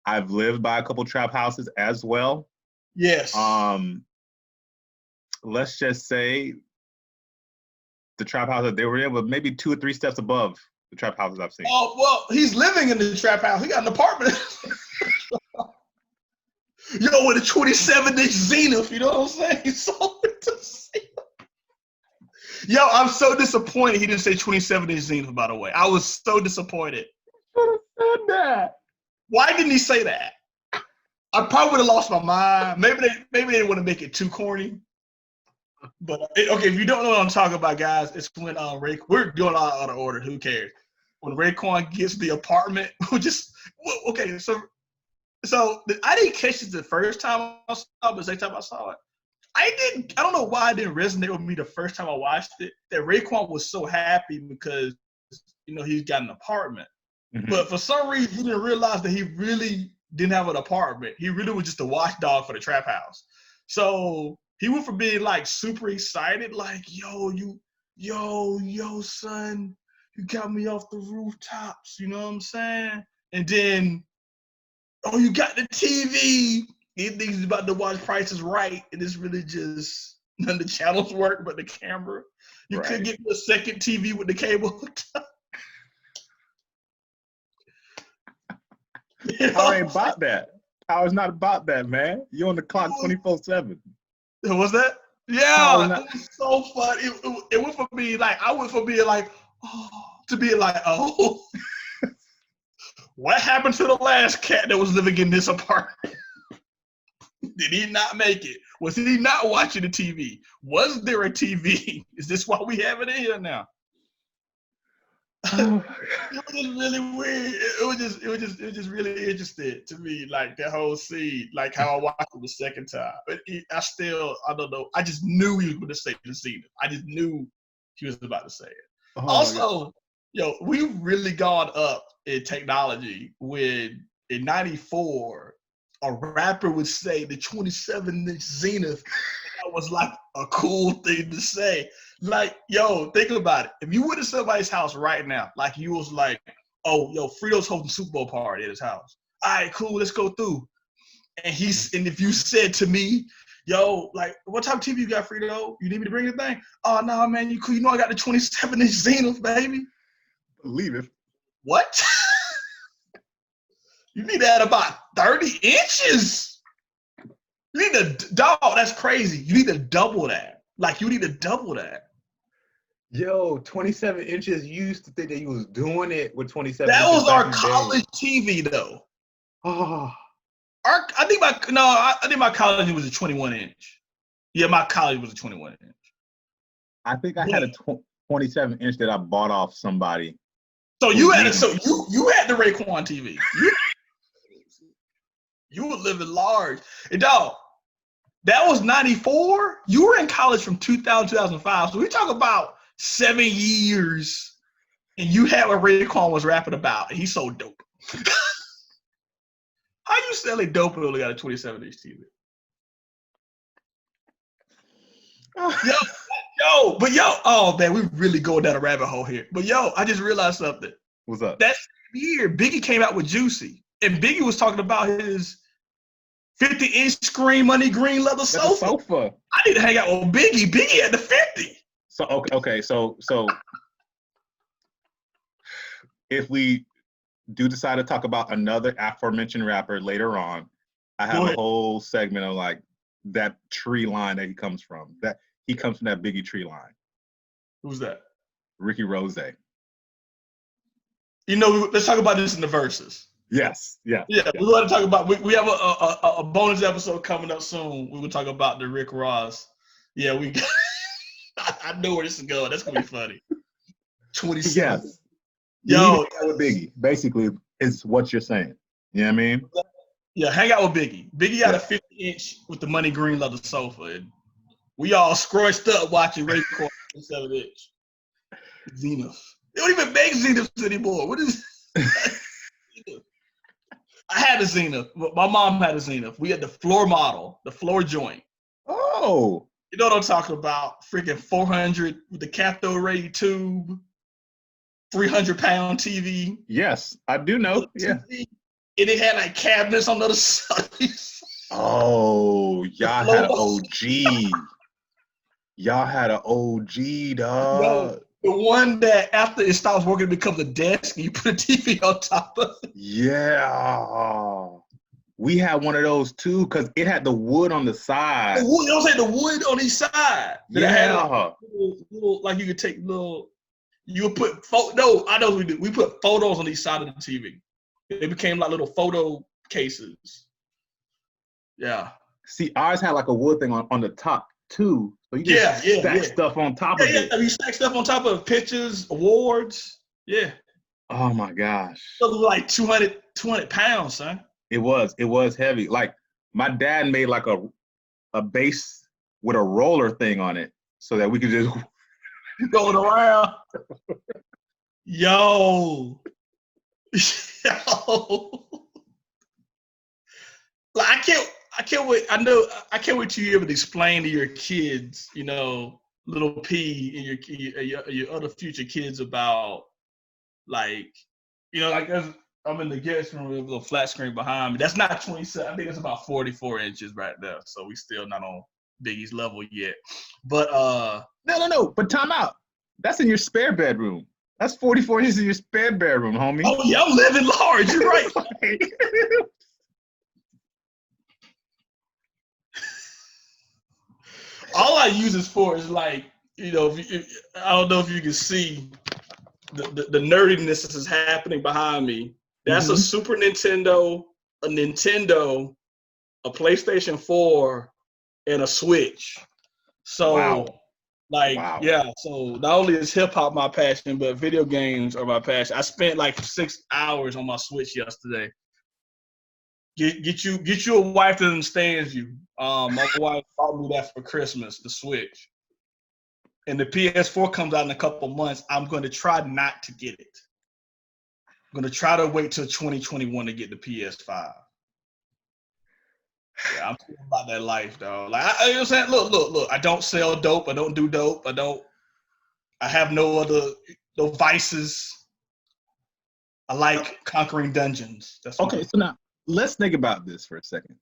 I've lived by a couple trap houses as well. Yes. Let's just say the trap house that they were in was maybe 2 or 3 steps above the trap houses I've seen. Oh, well, he's living in the trap house. He got an apartment. Yo, with a 27-inch Zenith, you know what I'm saying? He sold it to Zenith. Yo, I'm so disappointed he didn't say 27-inch Zenith, by the way. I was so disappointed. Should have said that. Why didn't he say that? I probably would have lost my mind. Maybe they didn't want to make it too corny. But okay, if you don't know what I'm talking about, guys, it's when we're doing all out of order. Who cares? When Raekwon gets the apartment, okay. So I didn't catch it the first time I saw it, but the second time I saw it, I don't know why it didn't resonate with me the first time I watched it. That Raekwon was so happy because he's got an apartment, but for some reason he didn't realize that he really didn't have an apartment. He really was just a watchdog for the trap house. So he went from being like super excited, like, yo, son, you got me off the rooftops, you know what I'm saying? And then, oh, you got the TV. He thinks he's about to watch Price is Right, and it's really just none of the channels work but the camera. You could get a second TV with the cable hooked up. Power ain't about that. Power's not about that, man. You're on the clock 24/7. What's that? Yeah, it was so fun. It went from being like, I went from being like, oh, to being like, oh, what happened to the last cat that was living in this apartment? Did he not make it? Was he not watching the TV? Was there a TV? Is this why we have it in here now? It was just really weird. It was just really interesting to me, like that whole scene, like how I watched it the second time. But I don't know. I just knew he was going to say the scene. I just knew he was about to say it. Also, we've really gone up in technology when in '94 a rapper would say the 27-inch Zenith. That was like a cool thing to say. Like, yo, think about it. If you went to somebody's house right now, like you was like, oh, yo, Frito's hosting Super Bowl party at his house. All right, cool, let's go through. And if you said to me, yo, like, what type of TV you got, Frito? You need me to bring the thing? Oh, no, man, you cool. You know I got the 27-inch Zenith, baby. Believe it. What? You need to add about 30 inches. You need to, dog, that's crazy. You need to double that. Like, you need to double that. Yo, 27 inches, you used to think that you was doing it with 27 That inches. was our college TV, though. Oh. I think my college was a 21-inch. Yeah, my college was a 21-inch. I think I had a 27-inch that I bought off somebody. So you had you had the Raekwon TV. You were living large. And dog, that was 94. You were in college from 2000 2005. So we talk about 7 years, and you had what Raekwon was rapping about. And he's so dope. How you selling dope and only got a 27-inch TV? Oh man, we really going down a rabbit hole here. But yo, I just realized something. What's up? That same year, Biggie came out with Juicy, and Biggie was talking about his 50-inch screen money green leather sofa. I need to hang out with Biggie. Biggie had the 50. So okay, so if we do decide to talk about another aforementioned rapper later on, I have a whole segment of like that tree line that he comes from. That he comes from that Biggie tree line. Who's that? Ricky Rose. You know, let's talk about this in the verses. Yes. We want to talk about. We have a bonus episode coming up soon. We will talk about the Rick Ross. Yeah, we. I know where this is going. That's gonna be funny. 27. Yes. Yo, with Biggie basically is what you're saying. You know what I mean? Yeah, hang out with Biggie. Biggie got a 50-inch with the money green leather sofa, and we all scrunched up watching Raekwon 7-inch Zenith. They don't even make Zeniths anymore. What is? I had a Zenith. My mom had a Zenith. We had the floor model, the floor joint. Oh. You know what I'm talking about? Freaking 400 with the cathode ray tube, 300-pound TV. Yes, I do know. Yeah. TV, and it had like cabinets on the other side. Oh, y'all had an OG. Y'all had an OG, dog. No, the one that after it stops working, it becomes a desk, and you put a TV on top of it. Yeah. We had one of those too, because it had the wood on the side. The wood on each side. Yeah. Had little, like you could take little, you would put, no, I know what we do. We put photos on each side of the TV. They became like little photo cases. Yeah. See, ours had like a wood thing on the top too. So you just stack stuff on top of it. Yeah, you stack stuff on top of pictures, awards. Yeah. Oh my gosh. It was like 200 pounds, son. It was heavy. Like my dad made like a base with a roller thing on it so that we could just going around. Yo. Like I can't wait. I can't wait till you able to explain to your kids, you know, little P and your other future kids about, like, you know, like I'm in the guest room with a little flat screen behind me. That's not 27. I think it's about 44 inches right there. So we still not on Biggie's level yet. But no. But time out. That's in your spare bedroom. That's 44 inches in your spare bedroom, homie. Oh yeah, I'm living large. You're right. All I use it for is, like, you know, I don't know if you can see the nerdiness that is happening behind me. That's a Super Nintendo, a Nintendo, a PlayStation 4, and a Switch. So, yeah. So not only is hip hop my passion, but video games are my passion. I spent like 6 hours on my Switch yesterday. Get you a wife that understands you. My wife bought me that for Christmas, the Switch. And the PS4 comes out in a couple months. I'm going to try not to get it. I'm going to try to wait till 2021 to get the PS5. Yeah, I'm thinking about that life, dog. Like, you know what I'm saying? Look. I don't sell dope. I don't do dope. I have no vices. I like conquering dungeons. That's okay. So now let's think about this for a second.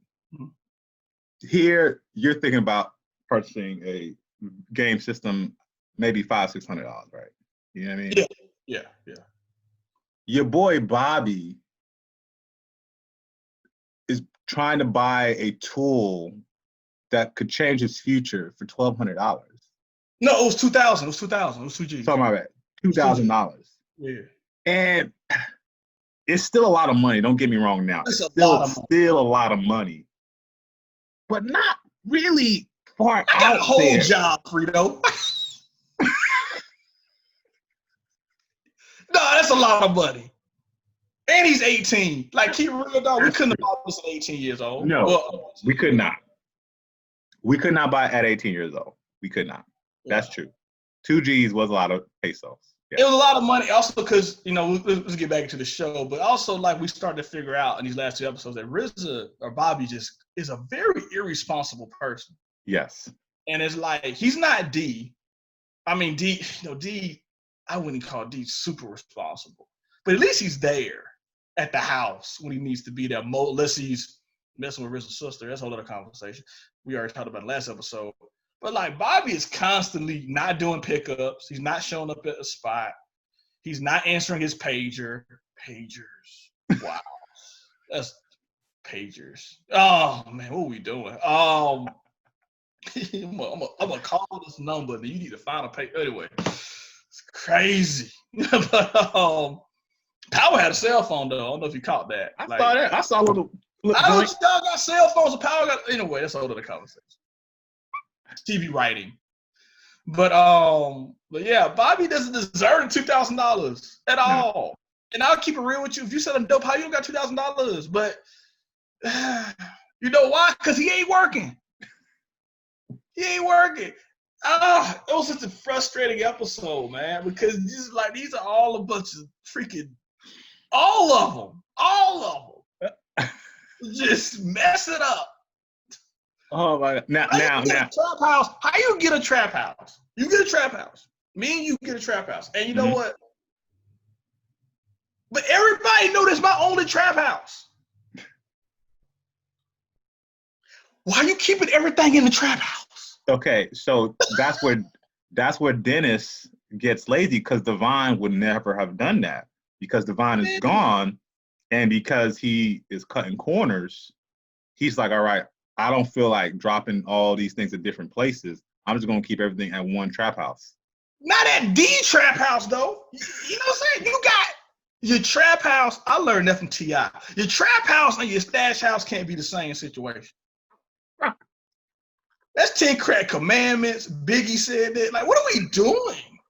Here, you're thinking about purchasing a game system, maybe $500-$600, right? You know what I mean? Yeah. Your boy Bobby is trying to buy a tool that could change his future for $1,200. No, it was 2,000. It was 2,000. It was 2G. Talking about that, $2,000. Yeah. And it's still a lot of money. Don't get me wrong. Now it's still a lot of money, but not really far out there. I got a whole job, Frito. No, that's a lot of money. And he's 18. Like, keep real, dog. We couldn't have bought this at 18 years old. No, we could not. We could not buy it at 18 years old. We could not. That's true. 2Gs was a lot of pesos. Yeah. It was a lot of money. Also, because, let's get back into the show. But also, like, we started to figure out in these last 2 episodes that RZA or Bobby just is a very irresponsible person. Yes. And it's like, he's not D. I mean, D, D, I wouldn't call D super responsible. But at least he's there at the house when he needs to be there. Unless he's messing with RZA's sister. That's a whole other conversation. We already talked about it last episode. But, like, Bobby is constantly not doing pickups. He's not showing up at a spot. He's not answering his pager. Pagers. Wow. That's pagers. Oh, man, what are we doing? I'm gonna call this number, and you need to find a page. Anyway, it's crazy. But Power had a cell phone, though. I don't know if you caught that. I saw that. I saw a little flip. I don't know y'all got cell phones, or Power got. Anyway, that's a whole other conversation. TV writing. But yeah, Bobby doesn't deserve $2,000 at all. And I'll keep it real with you. If you selling dope, how you don't got $2,000? But you know why? Because he ain't working. He ain't working. It was such a frustrating episode, man, because just like these are all a bunch of freaking, all of them, just mess it up. Oh my God! Now. Trap house. How you get a trap house? You get a trap house. Me and you get a trap house, and you know what? But everybody know this my only trap house. Why are you keeping everything in the trap house? Okay, so that's where Dennis gets lazy, because Devon would never have done that, because Devon is gone, and because he is cutting corners, he's like, all right, I don't feel like dropping all these things at different places. I'm just gonna keep everything at one trap house. Not at D trap house though. You know what I'm saying? You got your trap house. I learned that from T.I. Your trap house and your stash house can't be the same situation. That's 10 Crack Commandments. Biggie said that. Like, what are we doing?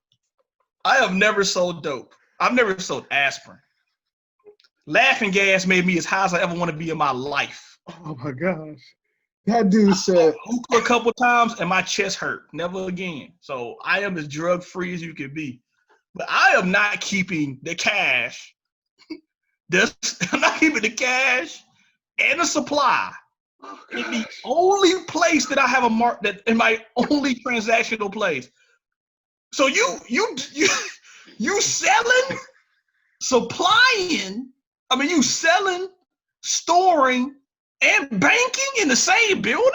I have never sold dope. I've never sold aspirin. Laughing gas made me as high as I ever want to be in my life. Oh my gosh. That dude said hookah a couple times and my chest hurt. Never again. So I am as drug free as you can be. But I am not keeping the cash. I'm not keeping the cash and the supply. In the only place that I have a mark, that in my only transactional place. So you selling, supplying, you selling, storing, and banking in the same building?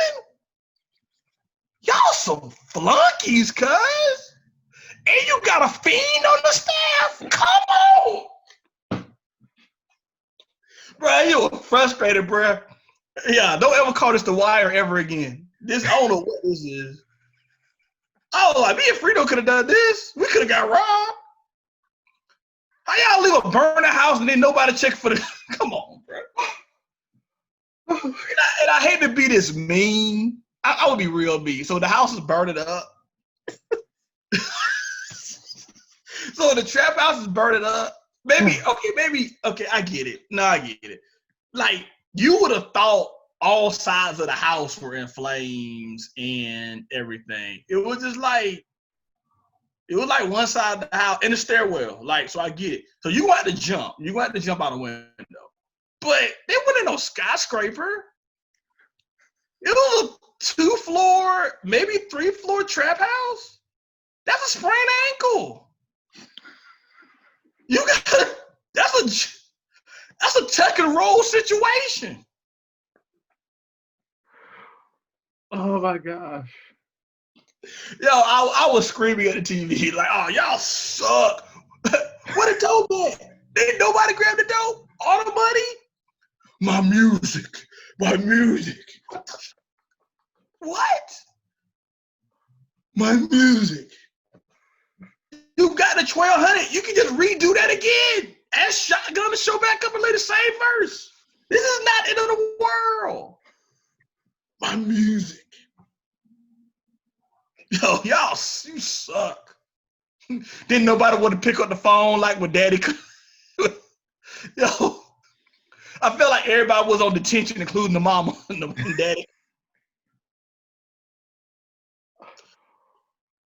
Y'all some flunkies, cuz. And you got a fiend on the staff? Come on. Bro, you were frustrated, bro. Yeah, don't ever call this The Wire ever again. I don't know what this is. Like, me and Frito could have done this. We could have got robbed. How y'all leave a burning house and then nobody check for the... Come on, bro. And I hate to be this mean. I would be real mean. So the house is burning up. So the trap house is burning up. Maybe, I get it. No, I get it. Like, you would have thought all sides of the house were in flames and everything. It was like one side of the house in the stairwell. Like, so I get it. So you got to jump. You got to jump out the window. But there wasn't no skyscraper. It was a 2-floor, maybe 3-floor trap house. That's a sprained ankle. That's a tuck and roll situation. Oh my gosh. Yo, I was screaming at the TV like, "Oh, y'all suck! What a dope man! Didn't nobody grab the dope? All the money? My music, my music. What? My music. You got the 1200. You can just redo that again. Ask Shotgun to show back up and lay the same verse. This is not end of the world. My music. Yo, y'all, you suck. Didn't nobody want to pick up the phone like when Daddy could. Yo, I felt like everybody was on detention, including the mama and the daddy.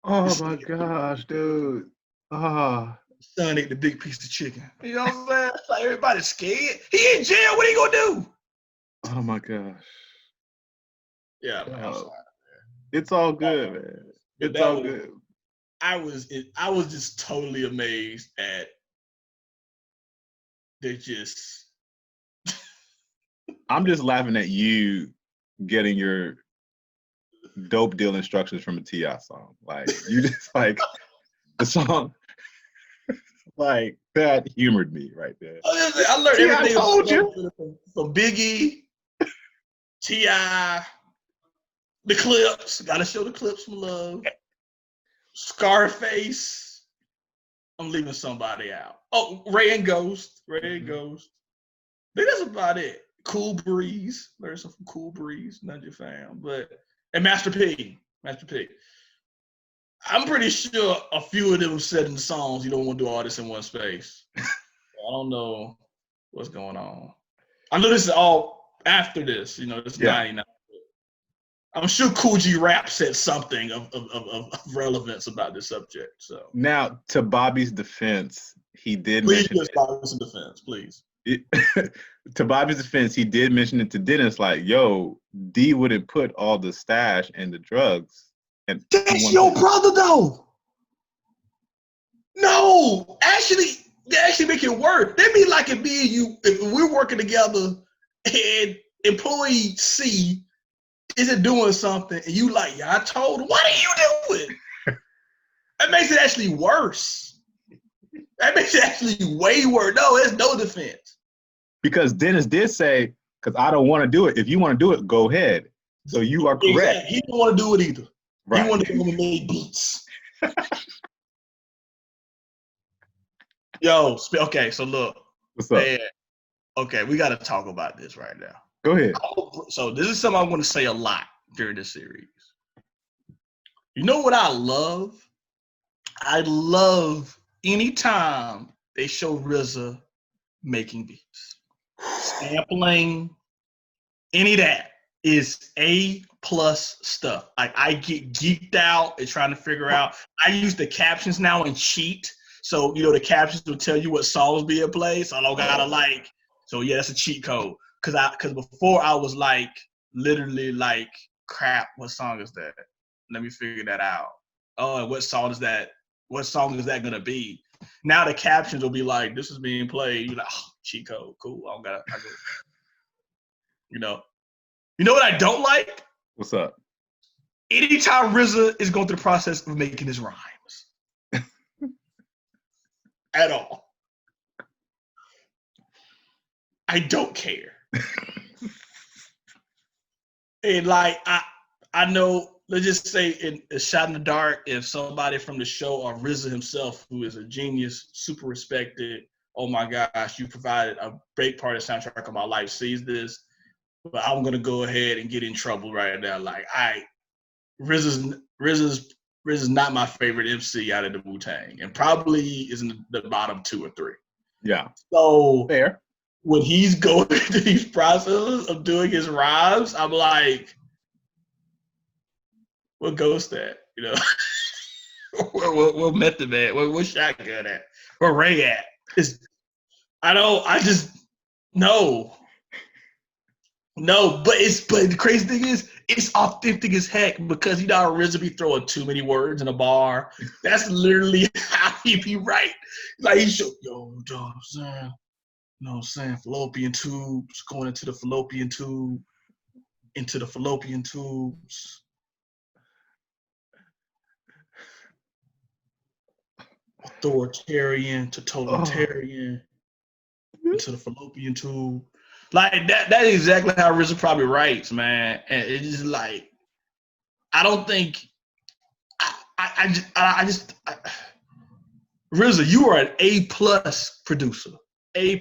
Oh my gosh, dude. Ah. Son ate the big piece of chicken. You know what I'm saying? Like everybody's scared. He in jail. What are you gonna do? Oh my gosh. Yeah, man. I'm sorry. It's all good, man. It's all good. I was just totally amazed at they just. I'm just laughing at you getting your dope deal instructions from a T.I. song. Like you just like the song. Like that humored me right there. I learned everything. I told you. From Biggie, T.I., the clips. Gotta show the clips some love. Scarface. I'm leaving somebody out. Oh, Ray and Ghost. Ray and Ghost. I think that's about it. Cool Breeze. Learned some from Cool Breeze. Not your fan. And Master P. Master P. I'm pretty sure a few of them said in the songs, you don't want to do all this in one space. I don't know what's going on. I know this is all after this, this 99. I'm sure Cool G Rap said something of relevance about this subject. So now, to Bobby's defense, he did please mention Bobby's defense, please. To Bobby's defense, he did mention it to Dennis, like, yo, D wouldn't put all the stash and the drugs. And that's your brother, though. No, they actually make it work. They be like if me and you, if we're working together and employee C isn't doing something and you like, yeah, I told him, what are you doing? That makes it actually worse. That makes it actually way worse. No, there's no defense. Because Dennis did say, because I don't want to do it. If you want to do it, go ahead. So you are correct. Exactly. He don't want to do it either. Right. He wanted to come and make beats. Yo, okay, so look. What's up? Man, okay, we got to talk about this right now. Go ahead. So this is something I'm going to say a lot during this series. You know what I love? I love anytime they show RZA making beats. Sampling, any of that is A+ stuff. Like I get geeked out and trying to figure out. I use the captions now and cheat. So, the captions will tell you what songs being played. So I don't gotta like. So yeah, that's a cheat code. Cause before I was like literally like, crap, what song is that? Let me figure that out. Oh, and what song is that? What song is that gonna be? Now the captions will be like, this is being played. You're like, oh, cheat code, cool. I go. You know what I don't like? What's up? Anytime RZA is going through the process of making his rhymes. At all. I don't care. And like I know, let's just say in A Shot in the Dark, if somebody from the show or RZA himself, who is a genius, super respected, oh my gosh, you provided a great part of the soundtrack of my life, sees this, but I'm gonna go ahead and get in trouble right now. Like RZA's not my favorite MC out of the Wu-Tang, and probably is in the bottom 2 or 3. Yeah. So fair. When he's going through these processes of doing his rhymes, I'm like, what Ghost at? Where Method Man? Where Shotgun at? Where Ray at? No, but the crazy thing is, it's authentic as heck because how RZA be throwing too many words in a bar. That's literally how he be right. Like he show, yo, dog, saying, fallopian tubes, going into the fallopian tube, into the fallopian tubes. Authoritarian to totalitarian into the fallopian tube. Like that is exactly how RZA probably writes, man. And it's just like, I don't think RZA, you are an A+ producer. A+.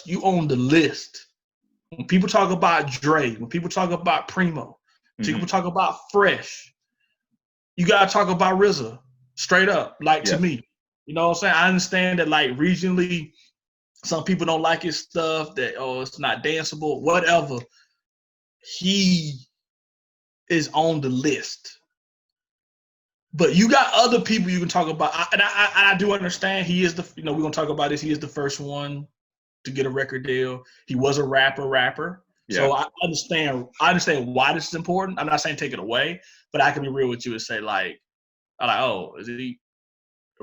You own the list. When people talk about Dre, when people talk about Primo, people talk about Fresh, you gotta talk about RZA straight up. Like to me, you know what I'm saying? I understand that like regionally, some people don't like his stuff. That it's not danceable, whatever. He is on the list. But you got other people you can talk about. I do understand he is we're going to talk about this. He is the first one to get a record deal. He was a rapper. Yeah. So I understand why this is important. I'm not saying take it away, but I can be real with you and say are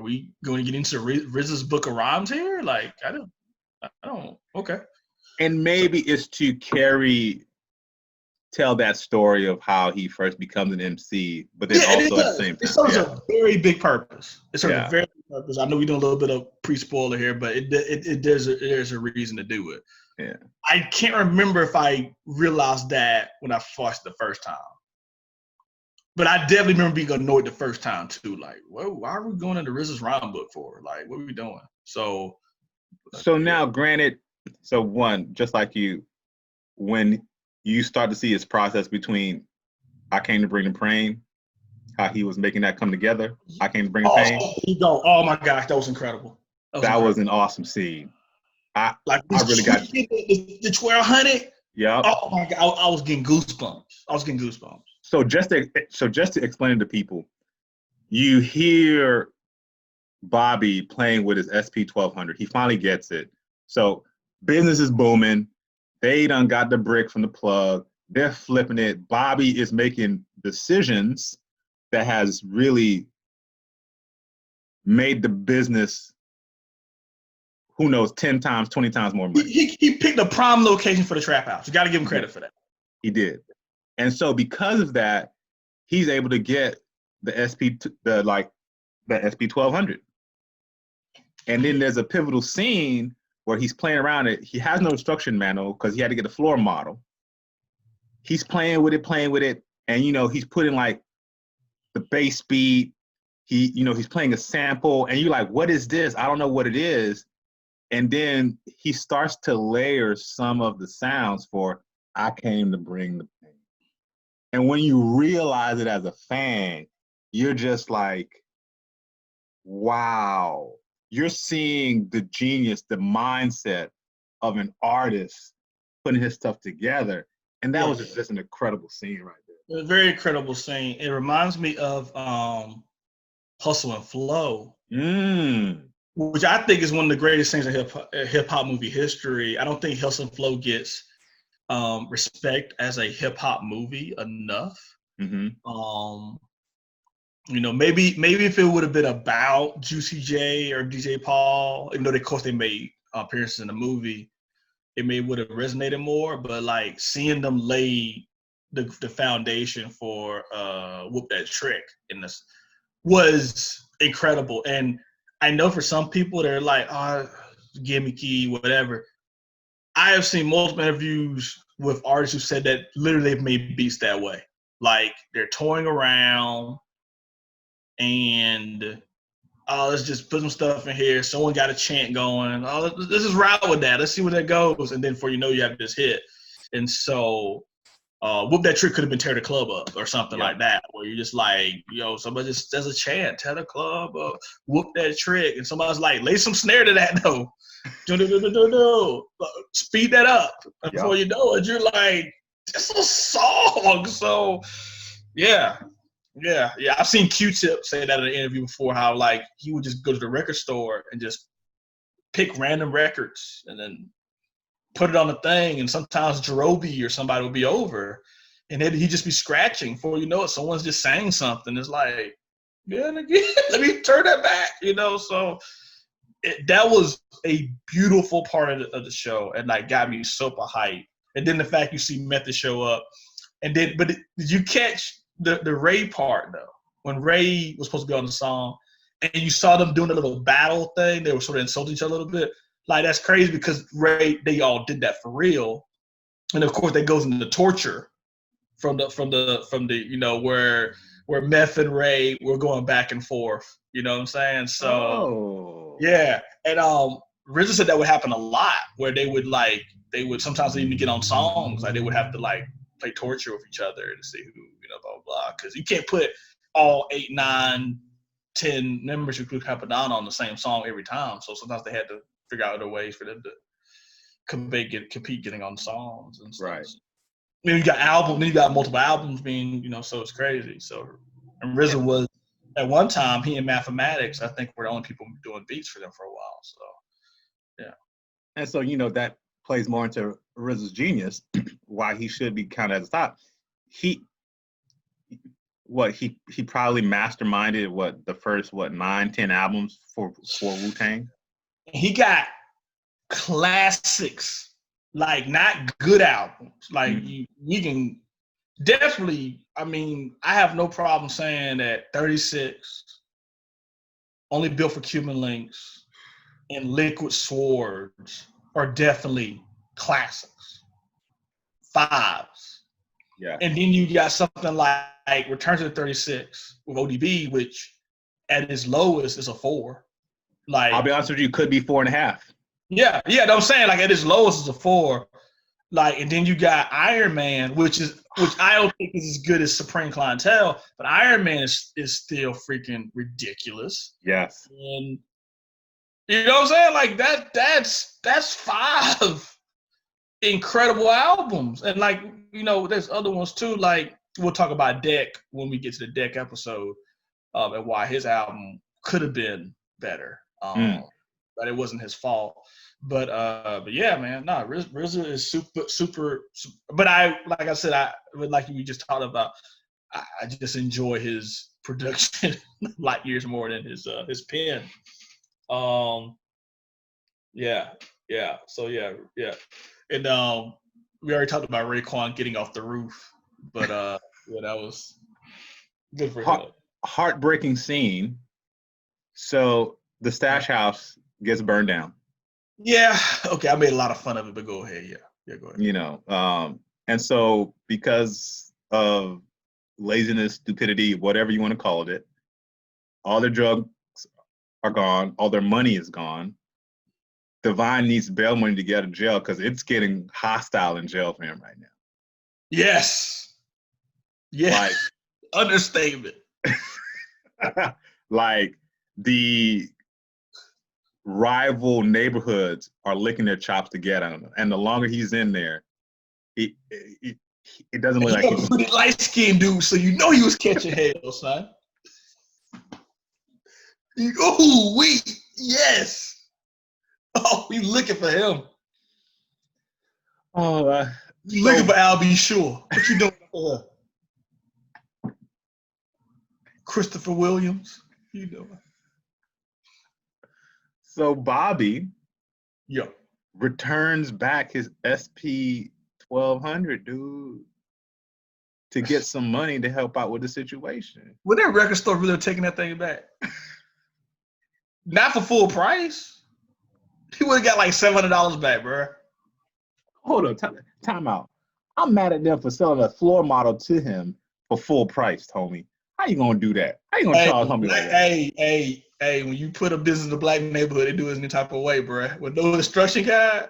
we going to get into RZA's book of rhymes here? Like, I don't, okay. And maybe it's to tell that story of how he first becomes an MC, but then also at the same time. It serves a very big purpose. It serves a very big purpose. I know we're doing a little bit of pre-spoiler here, but there's a reason to do it. Yeah. I can't remember if I realized that when I watched the first time. But I definitely remember being annoyed the first time too. Like, whoa, why are we going into RZA's rhyme book for? Like, what are we doing? So now, granted, one, just like you, when you start to see his process between I Came to Bring the Pain, how he was making that come together. I Came to Bring the Pain. Oh my gosh, that was incredible. That was an awesome scene. I really got the 1200. Yeah. Oh my God, I was getting goosebumps. So just to explain to people, you hear Bobby playing with his SP 1200. He finally gets it. So business is booming. They done got the brick from the plug. They're flipping it. Bobby is making decisions that has really made the business, who knows, 10 times, 20 times more money. He picked a prime location for the trap house. You got to give him credit for that. He did. And so because of that, he's able to get the SP 1200. And then there's a pivotal scene where he's playing around it. He has no instruction manual because he had to get a floor model. He's playing with it. And, he's putting like the bass beat. He's playing a sample. And you're like, what is this? I don't know what it is. And then he starts to layer some of the sounds for I Came to Bring the Pain. And when you realize it as a fan, you're just like, wow. You're seeing the genius, the mindset of an artist putting his stuff together. And that was just an incredible scene right there. A very incredible scene. It reminds me of Hustle and Flow, which I think is one of the greatest things in hip-hop movie history. I don't think Hustle and Flow gets respect as a hip-hop movie enough. Mm-hmm. Maybe if it would have been about Juicy J or DJ Paul, even though of course they made appearances in the movie, it would have resonated more. But like seeing them lay the foundation for Whoop That Trick in this was incredible. And I know for some people they're like, gimmicky, whatever. I have seen multiple interviews with artists who said that literally they've made beats that way. Like they're touring around and let's just put some stuff in here. Someone got a chant going. Let's just ride with that. Let's see where that goes. And then before you know, you have this hit. And so Whoop That Trick could have been Tear the Club Up or something like that, where you're just like, somebody just does a chant, Tear the Club Up, Whoop That Trick. And somebody's like, lay some snare to that though. Speed that up. And before you know it, you're like, it's a song. So yeah. I've seen Q-Tip say that in an interview before, how like he would just go to the record store and just pick random records and then put it on the thing. And sometimes Jerobi or somebody would be over and then he'd just be scratching. Before you know it, someone's just saying something. It's like, again, let me turn that back, So that was a beautiful part of the show and like got me super hyped. And then the fact you see Method show up But did you catch the Ray part though? When Ray was supposed to be on the song, and you saw them doing a little battle thing, they were sort of insulting each other a little bit. Like that's crazy because Ray, they all did that for real, and of course that goes into the torture from the where Meth and Ray were going back and forth. You know what I'm saying? So yeah, and RZA said that would happen a lot, where they would sometimes even get on songs, like they would have to like play torture with each other to see who, blah blah blah, because you can't put all 8, 9, 10 members who could Capadonna on the same song every time. So sometimes they had to figure out other ways for them to compete getting on songs and stuff. Right. Then you got multiple albums being, so it's crazy. So, and RZA was, at one time, he and Mathematics, I think, were the only people doing beats for them for a while. So, yeah. And so, that plays more into RZA's genius, why he should be kind of at the top. He probably masterminded the first 9, 10 albums for Wu-Tang. He got classics, like not good albums. Like we can definitely. I mean, I have no problem saying that 36, Only Built for Cuban Links, and Liquid Swords are definitely classics. 5s. Yeah. And then you got something like Return to the 36 with ODB, which at its lowest is a 4. Like, I'll be honest with you, could be 4.5. Yeah, I'm saying, like, at its lowest is a 4. Like, and then you got Iron Man, which I don't think is as good as Supreme Clientele, but Iron Man is still freaking ridiculous. Yes. And you know what I'm saying? Like that's 5 incredible albums. And like, there's other ones too. Like, we'll talk about Deck when we get to the Deck episode, and why his album could have been better. But it wasn't his fault. But yeah, man, no, RZA is super. But like I said, like we just talked about, I just enjoy his production light years more than his pen. Yeah. So yeah. And we already talked about Raekwon getting off the roof, but yeah, that was good for him. Heartbreaking scene. So the stash house gets burned down. Yeah. Okay. I made a lot of fun of it, but go ahead. Yeah. Go ahead. And so because of laziness, stupidity, whatever you want to call it, all their drugs are gone. All their money is gone. Divine needs bail money to get out of jail because it's getting hostile in jail for him right now. Yes. Yeah. Like, understatement. Like, the rival neighborhoods are licking their chops to get at him, and the longer he's in there, it doesn't look like he's a pretty light-skinned dude, so he was catching hell, son. Oh, yes. Oh, we looking for him. Oh, looking for Al B. Shore. What you doing for her? Christopher Williams. You doing? So Bobby, returns back his SP 1200, dude, to get some money to help out with the situation. Would that record store really taking that thing back? Not for full price. He would have got like $700 back, bro. Hold on, time out. I'm mad at them for selling a floor model to him for full price, homie. How you gonna do that? How you gonna charge homie like that? Hey, when you put a business in a black neighborhood, they do it any type of way, bro. With no instruction guide.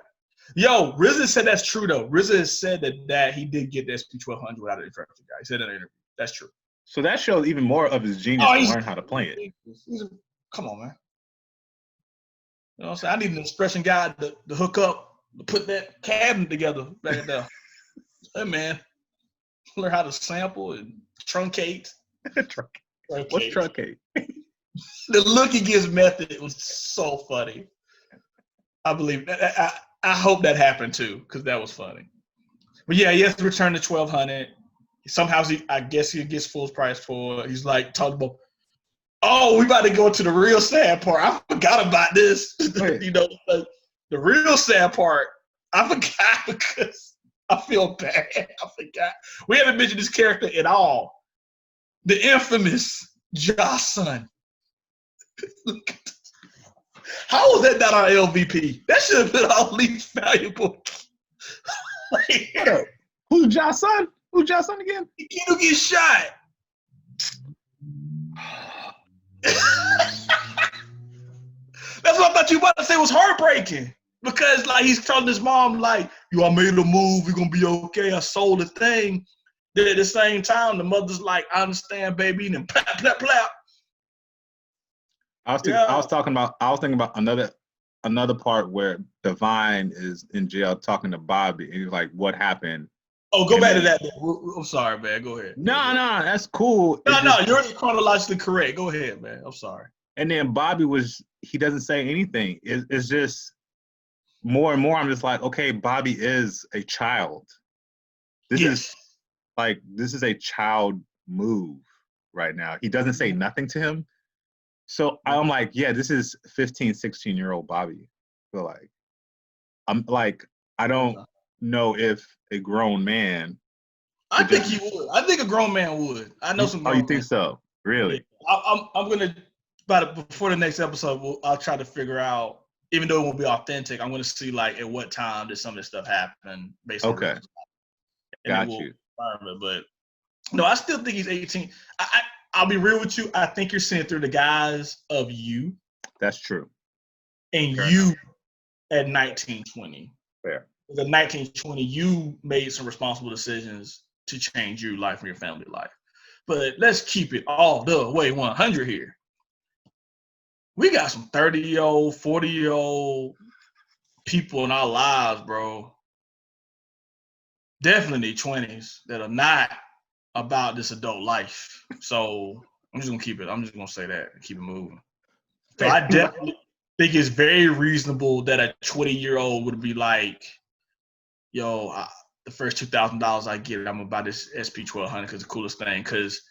Yo, RZA said that's true though. RZA has said that he did get the SP 1200 without an instruction guide. He said that in an interview. That's true. So that shows even more of his genius to learn how to play it. Come on, man. You know what I'm saying? I need an instruction guide to hook up, to put that cabinet together back there. Hey, man. Learn how to sample and truncate. What's truncate? The look he gives Method was so funny. I believe that. I hope that happened too, because that was funny. But yeah, he has to return the 1200. Somehow I guess he gets full price for it. He's like talking about, oh, we about to go to the real sad part. I forgot about this. Like, the real sad part, I forgot because I feel bad. I forgot. We haven't mentioned this character at all. The infamous Josh Son. How was that not our LVP? That should have been our least valuable. Who's Josh Son? Who's Josh Son again? The kid who gets shot. That's what I thought you were about to say was heartbreaking. Because like he's telling his mom, like, I made a move, you're gonna be okay. I sold the thing. Then at the same time, the mother's like, I understand, baby, and then plap, plap, plap. I was thinking about another part where Divine is in jail talking to Bobby, and he's like, "What happened?" Oh, go back to that. I'm sorry, man. Go ahead. No, that's cool. No, you're chronologically correct. Go ahead, man. I'm sorry. And then Bobby he doesn't say anything. It's just more and more. I'm just like, okay, Bobby is a child. This is a child move right now. He doesn't say nothing to him. So I'm like, yeah, this is 15, 16-year-old Bobby. I don't know if a grown man. I think he would. I think a grown man would. I know some. Oh, you think so? Really? I'm gonna. Before the next episode, I'll try to figure out. Even though it won't be authentic, I'm gonna see like at what time did some of this stuff happen. Basically. Okay. Got you. But no, I still think he's 18. I'll be real with you. I think you're seeing through the guise of you. That's true. And fair you enough. At 19, 20. Fair. At 19, 20, you made some responsible decisions to change your life and your family life. But let's keep it all the way 100 here. We got some 30-year-old, 40-year-old people in our lives, bro. Definitely 20s that are not about this adult life. So I'm just gonna keep it. I'm just gonna say that and keep it moving. So I definitely think it's very reasonable that a 20-year-old would be like, yo, the first $2,000 I get, I'm gonna buy this SP 1200 because it's the coolest thing. Because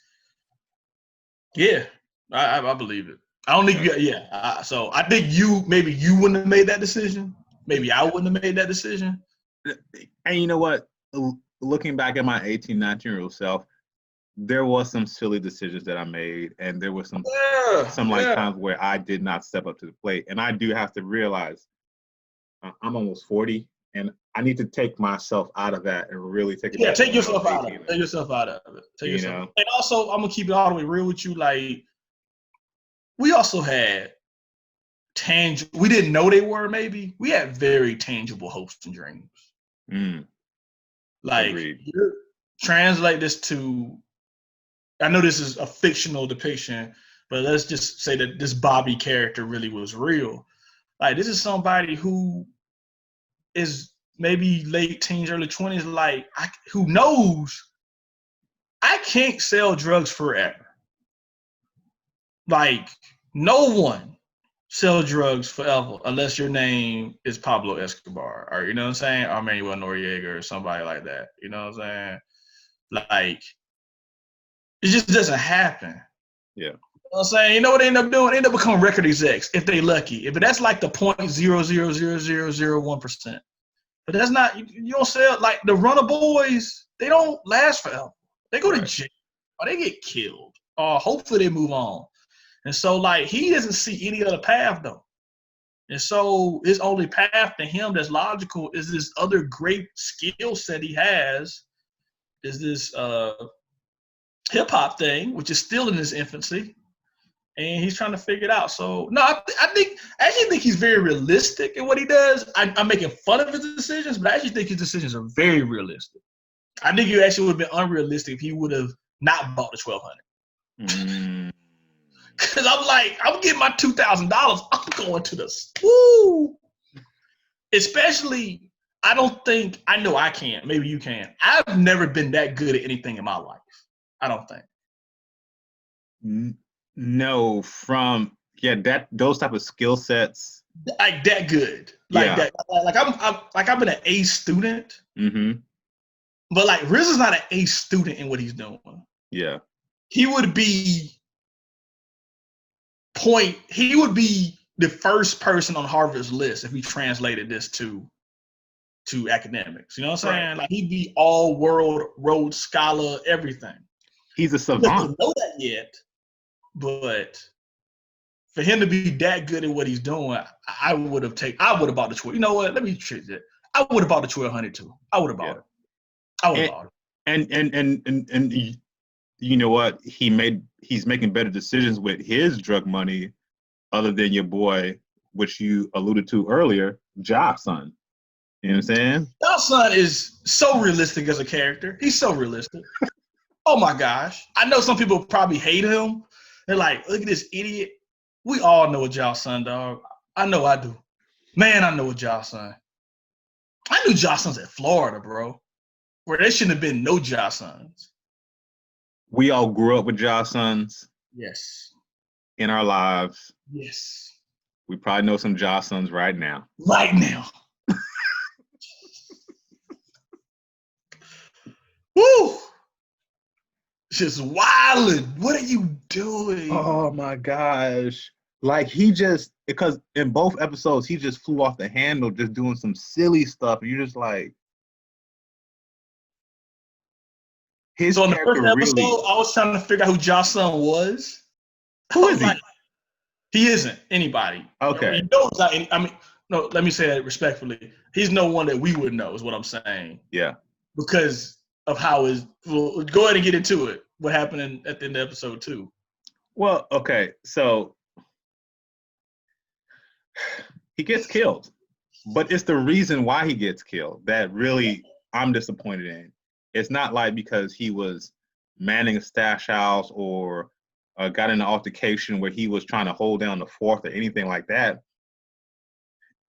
yeah, I believe it. I don't think so I think maybe you wouldn't have made that decision. Maybe I wouldn't have made that decision. And you know what? Looking back at my 18, 19-year-old self, there was some silly decisions that I made, and there was some times where I did not step up to the plate. And I do have to realize I'm almost 40, and I need to take myself out of that and really take it. Yeah, take yourself out of it. Take yourself out of it. And also, I'm gonna keep it all the way real with you. Like, we also had tangible. We didn't know they were. Maybe we had very tangible hopes and dreams. Like, translate this to. I know this is a fictional depiction, but let's just say that this Bobby character really was real. Like, this is somebody who is maybe late teens, early 20s, like, who knows I can't sell drugs forever. Like, no one sells drugs forever unless your name is Pablo Escobar, or, you know what I'm saying, or Manuel Noriega or somebody like that. You know what I'm saying? Like, it just doesn't happen. Yeah. You know what I'm saying? You know what they end up doing? They end up becoming record execs if they lucky. If that's like the 0.00001%. But that's not, you don't sell, like the runner boys, they don't last forever. They go to jail or they get killed or hopefully they move on. And so, like, he doesn't see any other path though. And so his only path to him that's logical is this other great skill set he has, is this hip hop thing, which is still in its infancy, and he's trying to figure it out. So no, I actually think he's very realistic in what he does. I'm making fun of his decisions, but I actually think his decisions are very realistic. I think he actually would have been unrealistic if he would have not bought the 1200. Because I'm like, I'm getting my $2,000. I'm going to the woo. Especially, I know I can't. Maybe you can. I've never been that good at anything in my life. I don't think. No, those type of skill sets. Like that good. Like that. Like I'm an A student. Mm-hmm. But like Riz is not an A student in what he's doing. Yeah. He would be the first person on Harvard's list if we translated this to to academics. You know what I'm saying? Right. Like he'd be all world, Rhodes Scholar, everything. He's a savant. He doesn't know that yet, but for him to be that good at what he's doing, I would have bought the 12. You know what? Let me trick it. I would have bought the 1200 too. I would have bought it. I would have bought it. And you know what? He's making better decisions with his drug money, other than your boy, which you alluded to earlier, Job's son. You know what I'm saying? Job's son is so realistic as a character. He's so realistic. Oh my gosh! I know some people probably hate him. They're like, "Look at this idiot." We all know a Job's son, dog. I know I do. Man, I know a Job's son. I knew Job's sons at Florida, bro, where there shouldn't have been no Job's sons. We all grew up with Job's sons. Yes. In our lives. Yes. We probably know some Job's sons right now. Right now. Woo! Just wilding. What are you doing? Oh my gosh. Like because in both episodes, he just flew off the handle just doing some silly stuff. And you're just like, so in the first episode, I was trying to figure out who Josh's son was. Who is he? Like, he isn't anybody. Okay. No, let me say that respectfully. He's no one that we would know is what I'm saying. Yeah. Because of how we'll go ahead and get into it. What happened at the end of episode 2? Well, okay. So he gets killed, but it's the reason why he gets killed that really I'm disappointed in. It's not like because he was manning a stash house or got in an altercation where he was trying to hold down the fort or anything like that.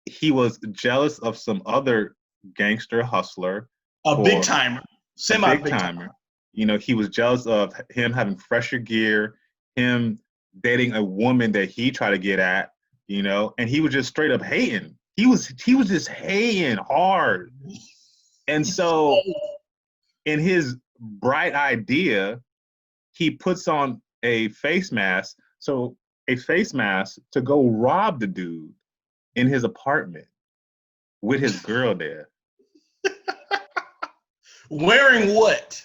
He was jealous of some other gangster hustler. A big timer. Big timer. You know, he was jealous of him having fresher gear, him dating a woman that he tried to get at, you know, and he was just straight up hating. He was just hating hard. And so in his bright idea, he puts on a face mask. So a face mask to go rob the dude in his apartment with his girl there. Wearing what?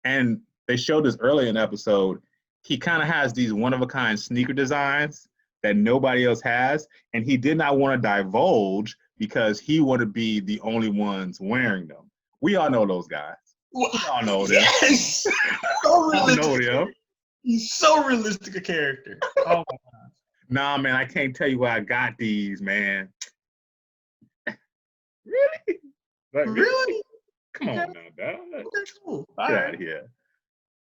And they showed this earlier in the episode, he kind of has these one-of-a-kind sneaker designs that nobody else has, and he did not want to divulge because he wanted to be the only ones wearing them. We all know those guys. We all know them. Yes! So realistic. He's so realistic a character. Oh my God. Nah, man, I can't tell you where I got these, man. Really? Like, really? Come on now, dog. Okay, cool. Get out of here.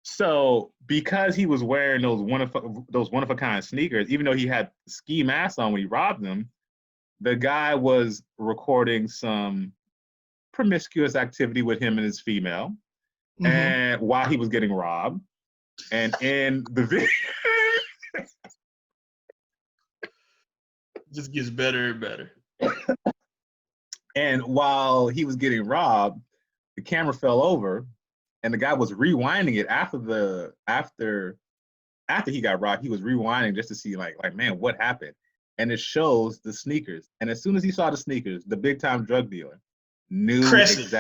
So, because he was wearing those one-of-a-kind sneakers, even though he had ski masks on when he robbed them, the guy was recording some promiscuous activity with him and his female, and while he was getting robbed, and in the video, just gets better and better. And while he was getting robbed, the camera fell over, and the guy was rewinding it after he got robbed. He was rewinding just to see like man, what happened? And it shows the sneakers. And as soon as he saw the sneakers, the big time drug dealer knew Crescent.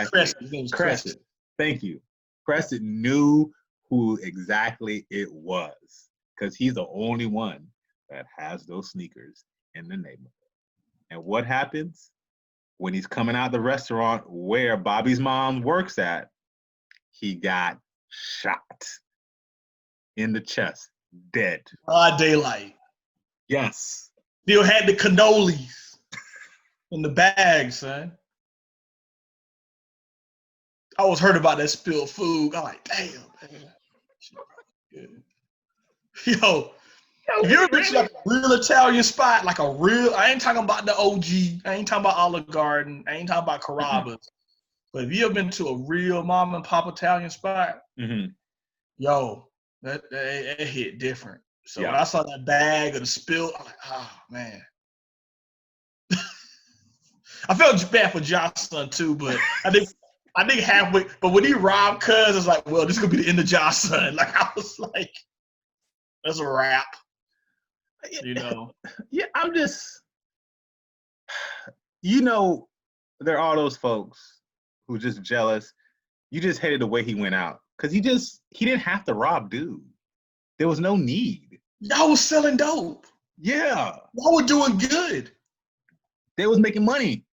Thank you. Crescent knew who exactly it was because he's the only one that has those sneakers in the neighborhood. And what happens when he's coming out of the restaurant where Bobby's mom works at? He got shot in the chest, dead. Broad daylight. Yes. Still had the cannolis in the bag, son. I was hurt about that spilled food. I'm like, damn, man. Yo, if you ever been to like a real Italian spot, like a real, I ain't talking about the OG, I ain't talking about Olive Garden, I ain't talking about Carrabba's, but if you ever been to a real mom and pop Italian spot, yo, that hit different. So when I saw that bag of the spill, I'm like, oh man. I felt bad for Jocelyn too, but I think halfway, but when he robbed Cuz, it's like, well, this is gonna be the end of Jocelyn. Like I was like, that's a wrap. You know. Yeah, I'm just, you know, there are all those folks who just jealous. You just hated the way he went out because he didn't have to rob dude. There was no need. Y'all was selling dope. Yeah, Y'all were doing good. they was making money.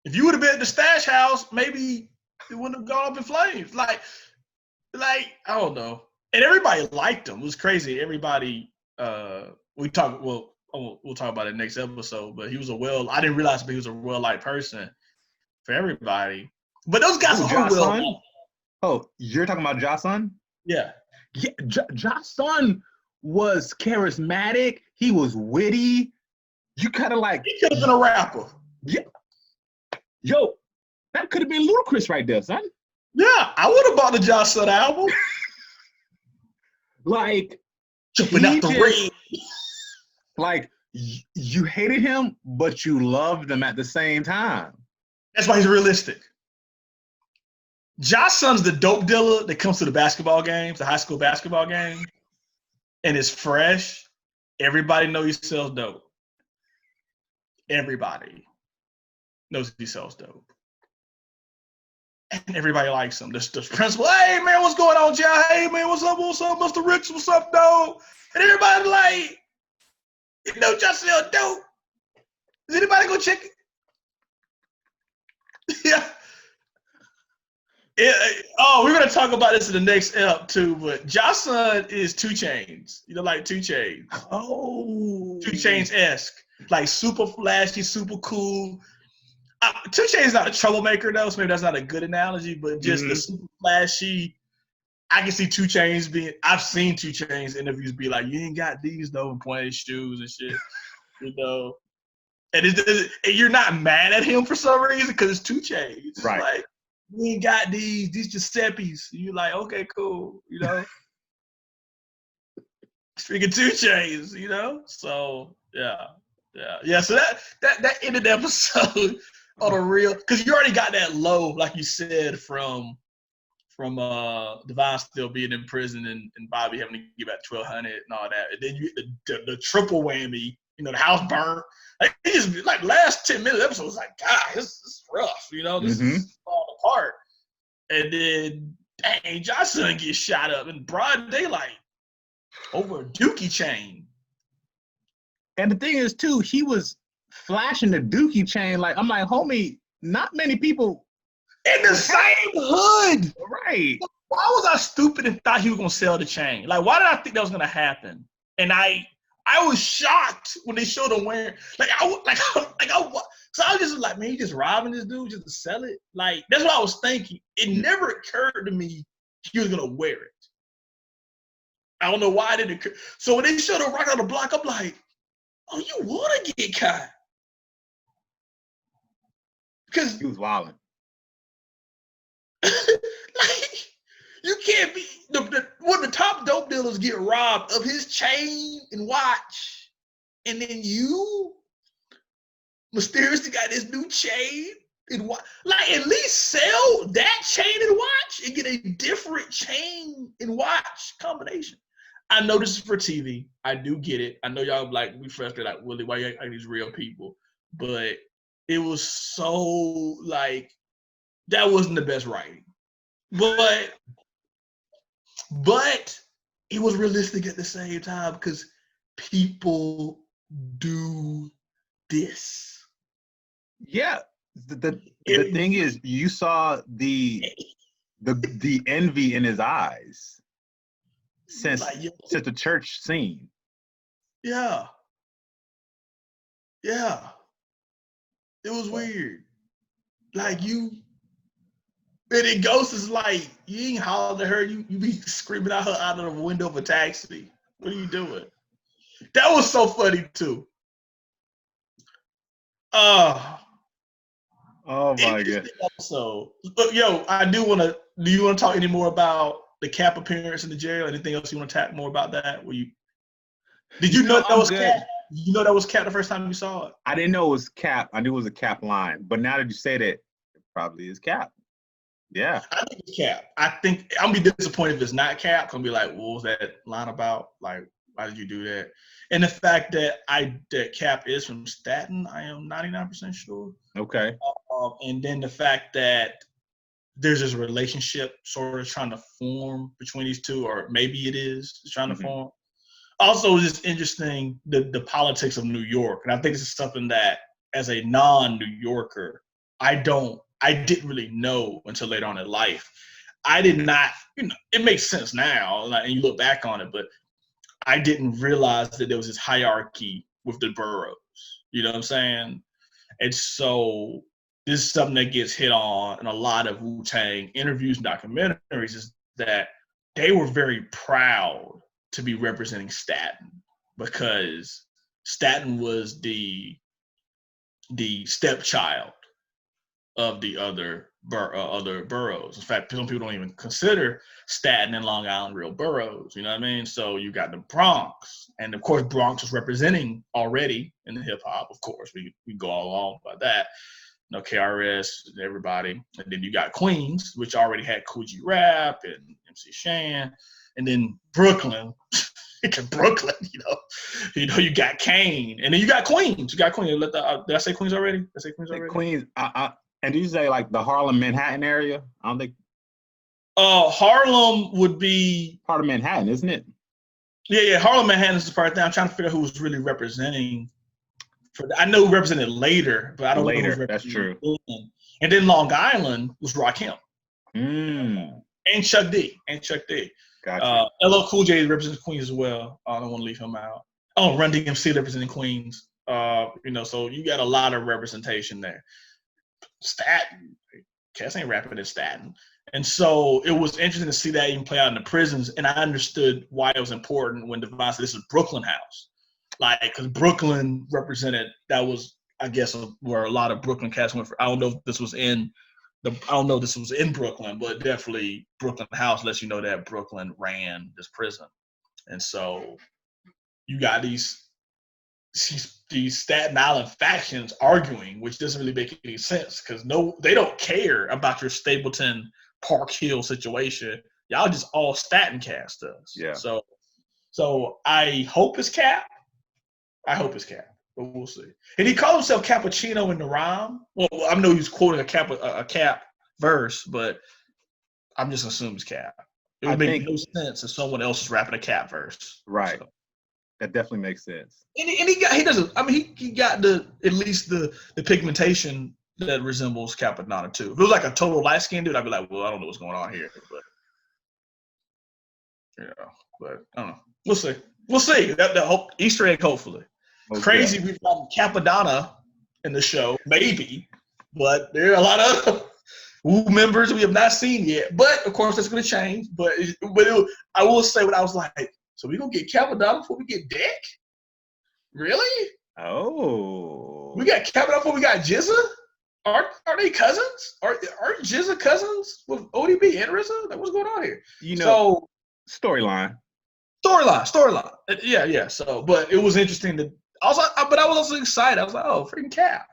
If you would have been at the stash house, maybe it wouldn't have gone up in flames. Like I don't know. And everybody liked him. It was crazy. Everybody. We'll talk about it next episode. But he was I didn't realize, but he was a well-liked person for everybody. But those guys are well. Oh, you're talking about Josh Sun? Yeah. Yeah, Josh Sun was charismatic. He was witty. You kind of like. He could have been a rapper. Yeah. Yo, that could have been Ludacris right there, son. Yeah, I would have bought the Josh Sun album. Like, jumping out the ring. Like, you hated him, but you loved him at the same time. That's why he's realistic. Josh Sun's the dope dealer that comes to the basketball games, the high school basketball game, and is fresh. Everybody knows he sells dope. Everybody knows he sells dope. And everybody likes him. The principal, hey, man, what's going on, Josh? Hey, man, what's up, Mr. Ricks? What's up, dog? And everybody like, you know, Josh sells dope. Is anybody gonna check it? Yeah. We're gonna talk about this in the next ep too. But Josh Sun is 2 Chainz. You know, like 2 Chainz. Oh, 2 Chainz-esque, like super flashy, super cool. 2 Chainz is not a troublemaker though, so maybe that's not a good analogy. But just the super flashy. I can see 2 Chainz being. I've seen 2 Chainz interviews be like, "You ain't got these though," and point at his shoes and shit. You know, and you're not mad at him for some reason because it's 2 Chainz. Right. Like, we ain't got these Giuseppe's. You're like, okay, cool, you know. Speaking 2 Chainz, you know. So yeah. So that ended the episode on a real, because you already got that low, like you said, from Devon still being in prison and Bobby having to give out $1,200 and all that, and then you get the triple whammy. You know, the house burnt. Like, it just, like, last 10 minutes of the episode was like, God, this is rough. You know, this is falling apart. And then, dang, Josh Sun gets shot up in broad daylight over a dookie chain. And the thing is, too, he was flashing the dookie chain. Like, I'm like, homie, not many people. In the same hood. Right. Why was I stupid and thought he was going to sell the chain? Like, why did I think that was going to happen? And I was shocked when they showed him wearing, so I was just like, man, he just robbing this dude just to sell it. Like, that's what I was thinking. It never occurred to me he was gonna wear it. I don't know why it didn't occur. So when they showed him right on the block, I'm like, oh, you wanna get caught? Because he was wilding. Like, you can't be one of the top dope dealers get robbed of his chain and watch, and then you mysteriously got this new chain and watch. Like, at least sell that chain and watch and get a different chain and watch combination. I know this is for TV. I do get it. I know y'all like we frustrated like, Willie, why you act like these real people? But it was so like that wasn't the best writing. But it was realistic at the same time because people do this. Yeah. The thing is, you saw the envy in his eyes since the church scene. Yeah. Yeah. It was weird. Like and then Ghost is like, you ain't hollering at her, you be screaming at her out of the window of a taxi. What are you doing? That was so funny too. Oh my God. So, yo, do you want to talk any more about the Cap appearance in the jail? Anything else you want to talk more about that? Did you know that was Cap? Did you know that was Cap the first time you saw it? I didn't know it was Cap. I knew it was a Cap line. But now that you say that, it probably is Cap. Yeah. I think it's Cap. I think I'm gonna be disappointed if it's not Cap. I'm gonna be like, what was that line about? Like, Why did you do that? And the fact that Cap is from Staten, I am 99% sure. Okay. And then the fact that there's this relationship sort of trying to form between these two, or maybe it is trying to form. Also, it's just interesting the politics of New York, and I think this is something that, as a non-New Yorker, I didn't really know until later on in life. I did not, it makes sense now, and you look back on it, but I didn't realize that there was this hierarchy with the boroughs. You know what I'm saying? And so this is something that gets hit on in a lot of Wu-Tang interviews and documentaries, is that they were very proud to be representing Staten, because Staten was the stepchild of the other boroughs. In fact, some people don't even consider Staten and Long Island real boroughs. You know what I mean? So you got the Bronx, and of course Bronx was representing already in the hip hop. Of course, we go all along about that. KRS and everybody, and then you got Queens, which already had Coogee Rap and MC Shan, and then Brooklyn. Brooklyn, you got Kane, and then you got Queens. You got Queens. Did I say Queens already? Did I say Queens already? Queens. And did you say like the Harlem, Manhattan area? I don't think. Harlem would be part of Manhattan, isn't it? Yeah. Harlem, Manhattan is the part that I'm trying to figure out who was really representing. I know who represented later, but I don't know who was representing. That's true. Brooklyn. And then Long Island was Rakim. And Chuck D. Gotcha. LL Cool J represents Queens as well. I don't want to leave him out. Run DMC representing Queens. So you got a lot of representation there. Staten, Cass ain't rapping in Staten. And so it was interesting to see that even play out in the prisons. And I understood why it was important when Devon said this is Brooklyn House. Like, because Brooklyn represented, that was, I guess, where a lot of Brooklyn cats went for. I don't know if this was in Brooklyn, but definitely Brooklyn House lets you know that Brooklyn ran this prison. And so you got these Staten Island factions arguing, which doesn't really make any sense, because they don't care about your Stapleton Park Hill situation. Y'all just all Staten cast us. Yeah. So I hope it's Cap. But we'll see. And he called himself Cappuccino in the rhyme. Well, I know he's quoting a Cap verse, but I'm just assuming it's Cap. It would make no sense if someone else is rapping a Cap verse. Right. So. That definitely makes sense. And he got at least the pigmentation that resembles Capadonna too. If it was like a total light skinned dude, I'd be like, well, I don't know what's going on here. But I don't know. We'll see. That Easter egg, hopefully. Okay. Crazy, we've got Capadonna in the show, maybe, but there are a lot of Wu members we have not seen yet. But of course, that's going to change. I will say what I was like. So we gonna get Capadonna before we get Deck? Really? Oh. We got Capadonna before we got Jizza? Are they cousins? Are Jizza cousins with ODB and RZA? Like, what's going on here? Storyline. Yeah. So, but it was interesting I was also excited. I was like, oh, freaking Cap.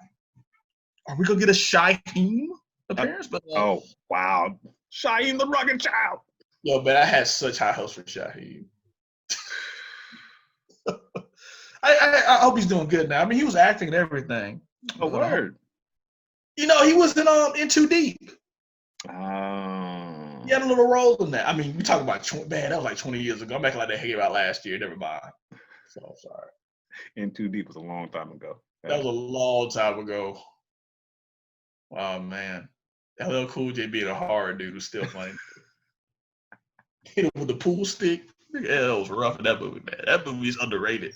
Are we gonna get a Shaheem appearance? Oh wow, Shaheem the Rugged Child. Yo, man, I had such high hopes for Shaheem. I hope he's doing good now. I mean, he was acting and everything. Oh, word. He was in Too Deep. Oh. He had a little role in that. I mean, we talk about, man, that was like 20 years ago. I'm acting like that came out last year. Never mind. So I'm sorry. In Too Deep was a long time ago. That was a long time ago. Oh, man. LL Cool J being a hard dude who's still playing. Hit him with the pool stick. That was rough in that movie, man. That movie is underrated.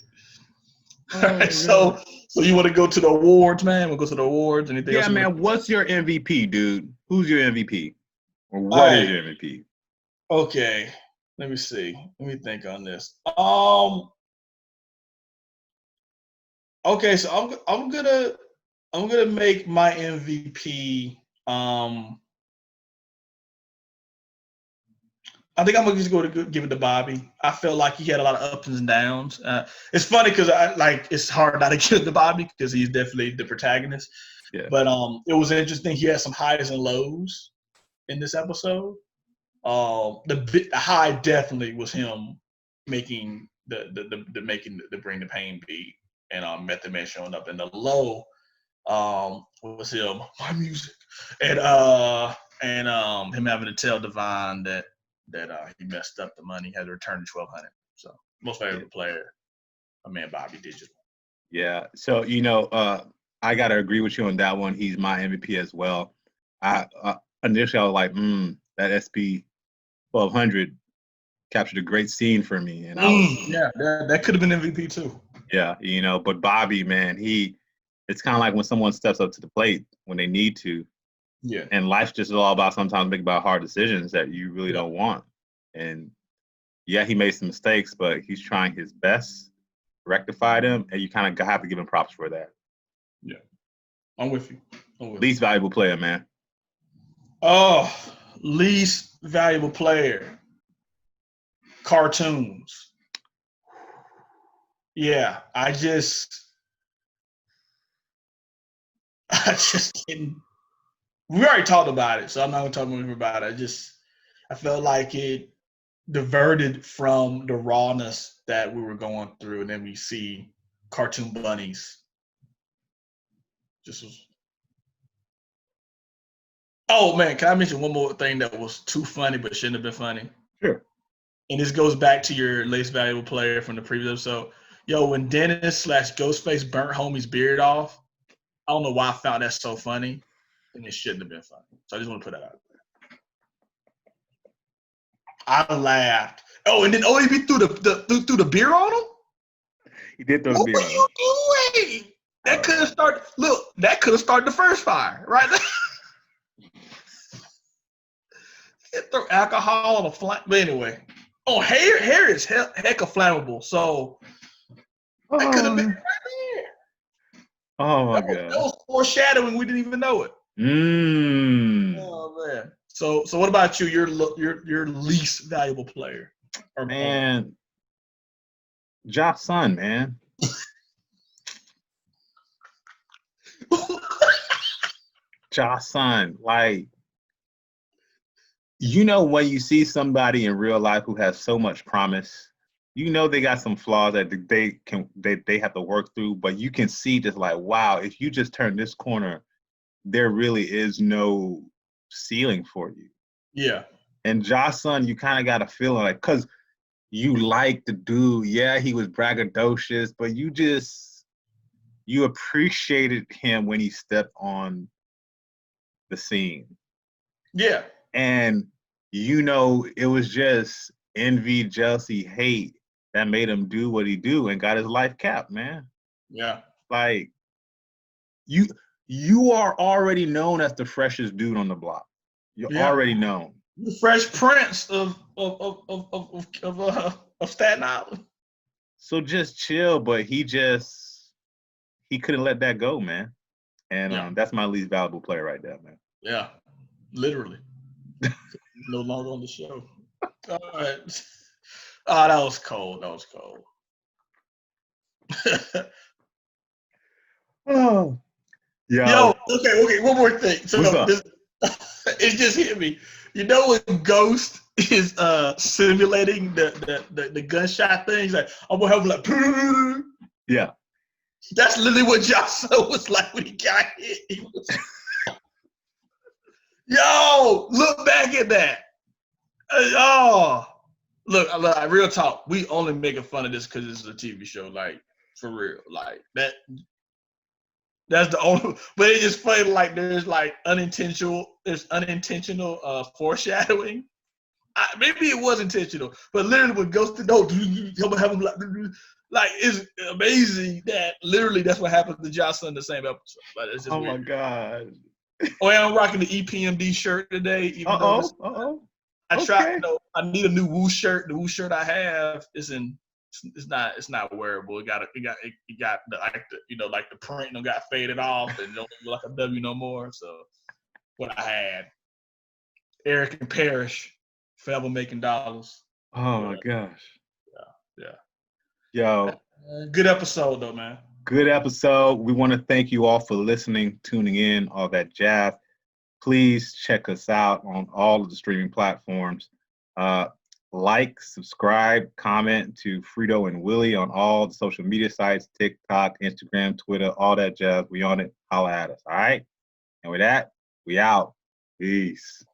All right, so you want to go to the awards, man? We'll go to the awards. Anything else? Yeah, man. What's your MVP, dude? Who's your MVP? Or what is your MVP? Okay, let me see. Let me think on this. Okay, so I'm gonna make my MVP. I think I'm gonna just give it to Bobby. I felt like he had a lot of ups and downs. It's funny because it's hard not to give it to Bobby because he's definitely the protagonist. Yeah. But it was interesting. He had some highs and lows in this episode. The high definitely was him making the making the Bring the Pain beat, and Method Man showing up in the low. What was him? My music, and him having to tell Divine that he messed up the money, had to return the $1,200. So most valuable player, my man Bobby Digital. Yeah. So I gotta agree with you on that one. He's my MVP as well. Initially I was like, that SP 1200 captured a great scene for me, and that could have been MVP too. Yeah, but Bobby, man, it's kind of like when someone steps up to the plate when they need to. Yeah. And life's just all about sometimes making about hard decisions that you really don't want. And yeah, he made some mistakes, but he's trying his best to rectify them, and you kind of have to give him props for that. Yeah. I'm with you. Least valuable player, man. Oh, least valuable player. Cartoons. Yeah, I just didn't. We already talked about it, so I'm not gonna talk more about it. I felt like it diverted from the rawness that we were going through, and then we see cartoon bunnies. Just was. Oh man, can I mention one more thing that was too funny but shouldn't have been funny? Sure. And this goes back to your least valuable player from the previous episode. Yo, when Dennis/Ghostface burnt homie's beard off, I don't know why I found that so funny, and it shouldn't have been funny. So I just want to put that out there. I laughed. Oh, and then OAB threw the beer on him? He did throw the beer on him. What were you doing? That could have started. Look, that could have started the first fire, right? Throw alcohol on a flame. But anyway, hair is heck of flammable. So that could have been right there. Oh my God, that was foreshadowing. We didn't even know it. Oh man. So what about you? Your least valuable player? Man, Josh Sun, man. Josh Sun, like. When you see somebody in real life who has so much promise, they got some flaws that they have to work through, but you can see just like, wow, if you just turn this corner, there really is no ceiling for you. Yeah. And Josh Sun, you kind of got a feeling like, because you like the dude, yeah, he was braggadocious, but you appreciated him when he stepped on the scene. Yeah. And, it was just envy, jealousy, hate that made him do what he do and got his life capped, man. Yeah. Like, you are already known as the freshest dude on the block. You're already known. The Fresh Prince of Staten Island. So just chill, but he couldn't let that go, man. And that's my least valuable player right there, man. Yeah, literally. No longer on the show. All right. Oh, that was cold. Oh. Yeah. Yo, okay. One more thing. So it just hit me. When Ghost is simulating the gunshot thing, he's like, I'm gonna have him like, yeah. That's literally what Joshua was like when he got hit. He was, yo, look back at that. Look, real talk. We only making fun of this because it's a TV show, like for real, like that. That's the only. But it's just funny, like there's unintentional foreshadowing. Maybe it was intentional, but literally when Ghost he'll have him like it's amazing that literally that's what happened to Jocelyn in the same episode. Like, it's just weird. My god. Oh, yeah, I'm rocking the EPMD shirt today. I tried. I need a new Wu shirt. The Wu shirt I have is in. It's not wearable. It got the print got faded off and don't look like a W no more. So what I had, Eric and Parrish, forever making dollars. Oh my gosh. Yeah. Yo. Good episode though, man. Good episode. We want to thank you all for listening, tuning in, all that jazz. Please check us out on all of the streaming platforms. like, subscribe, comment to Frito and Willie on all the social media sites, TikTok, Instagram, Twitter, all that jazz. We on it. Holla at us. All right. And with that, we out. Peace.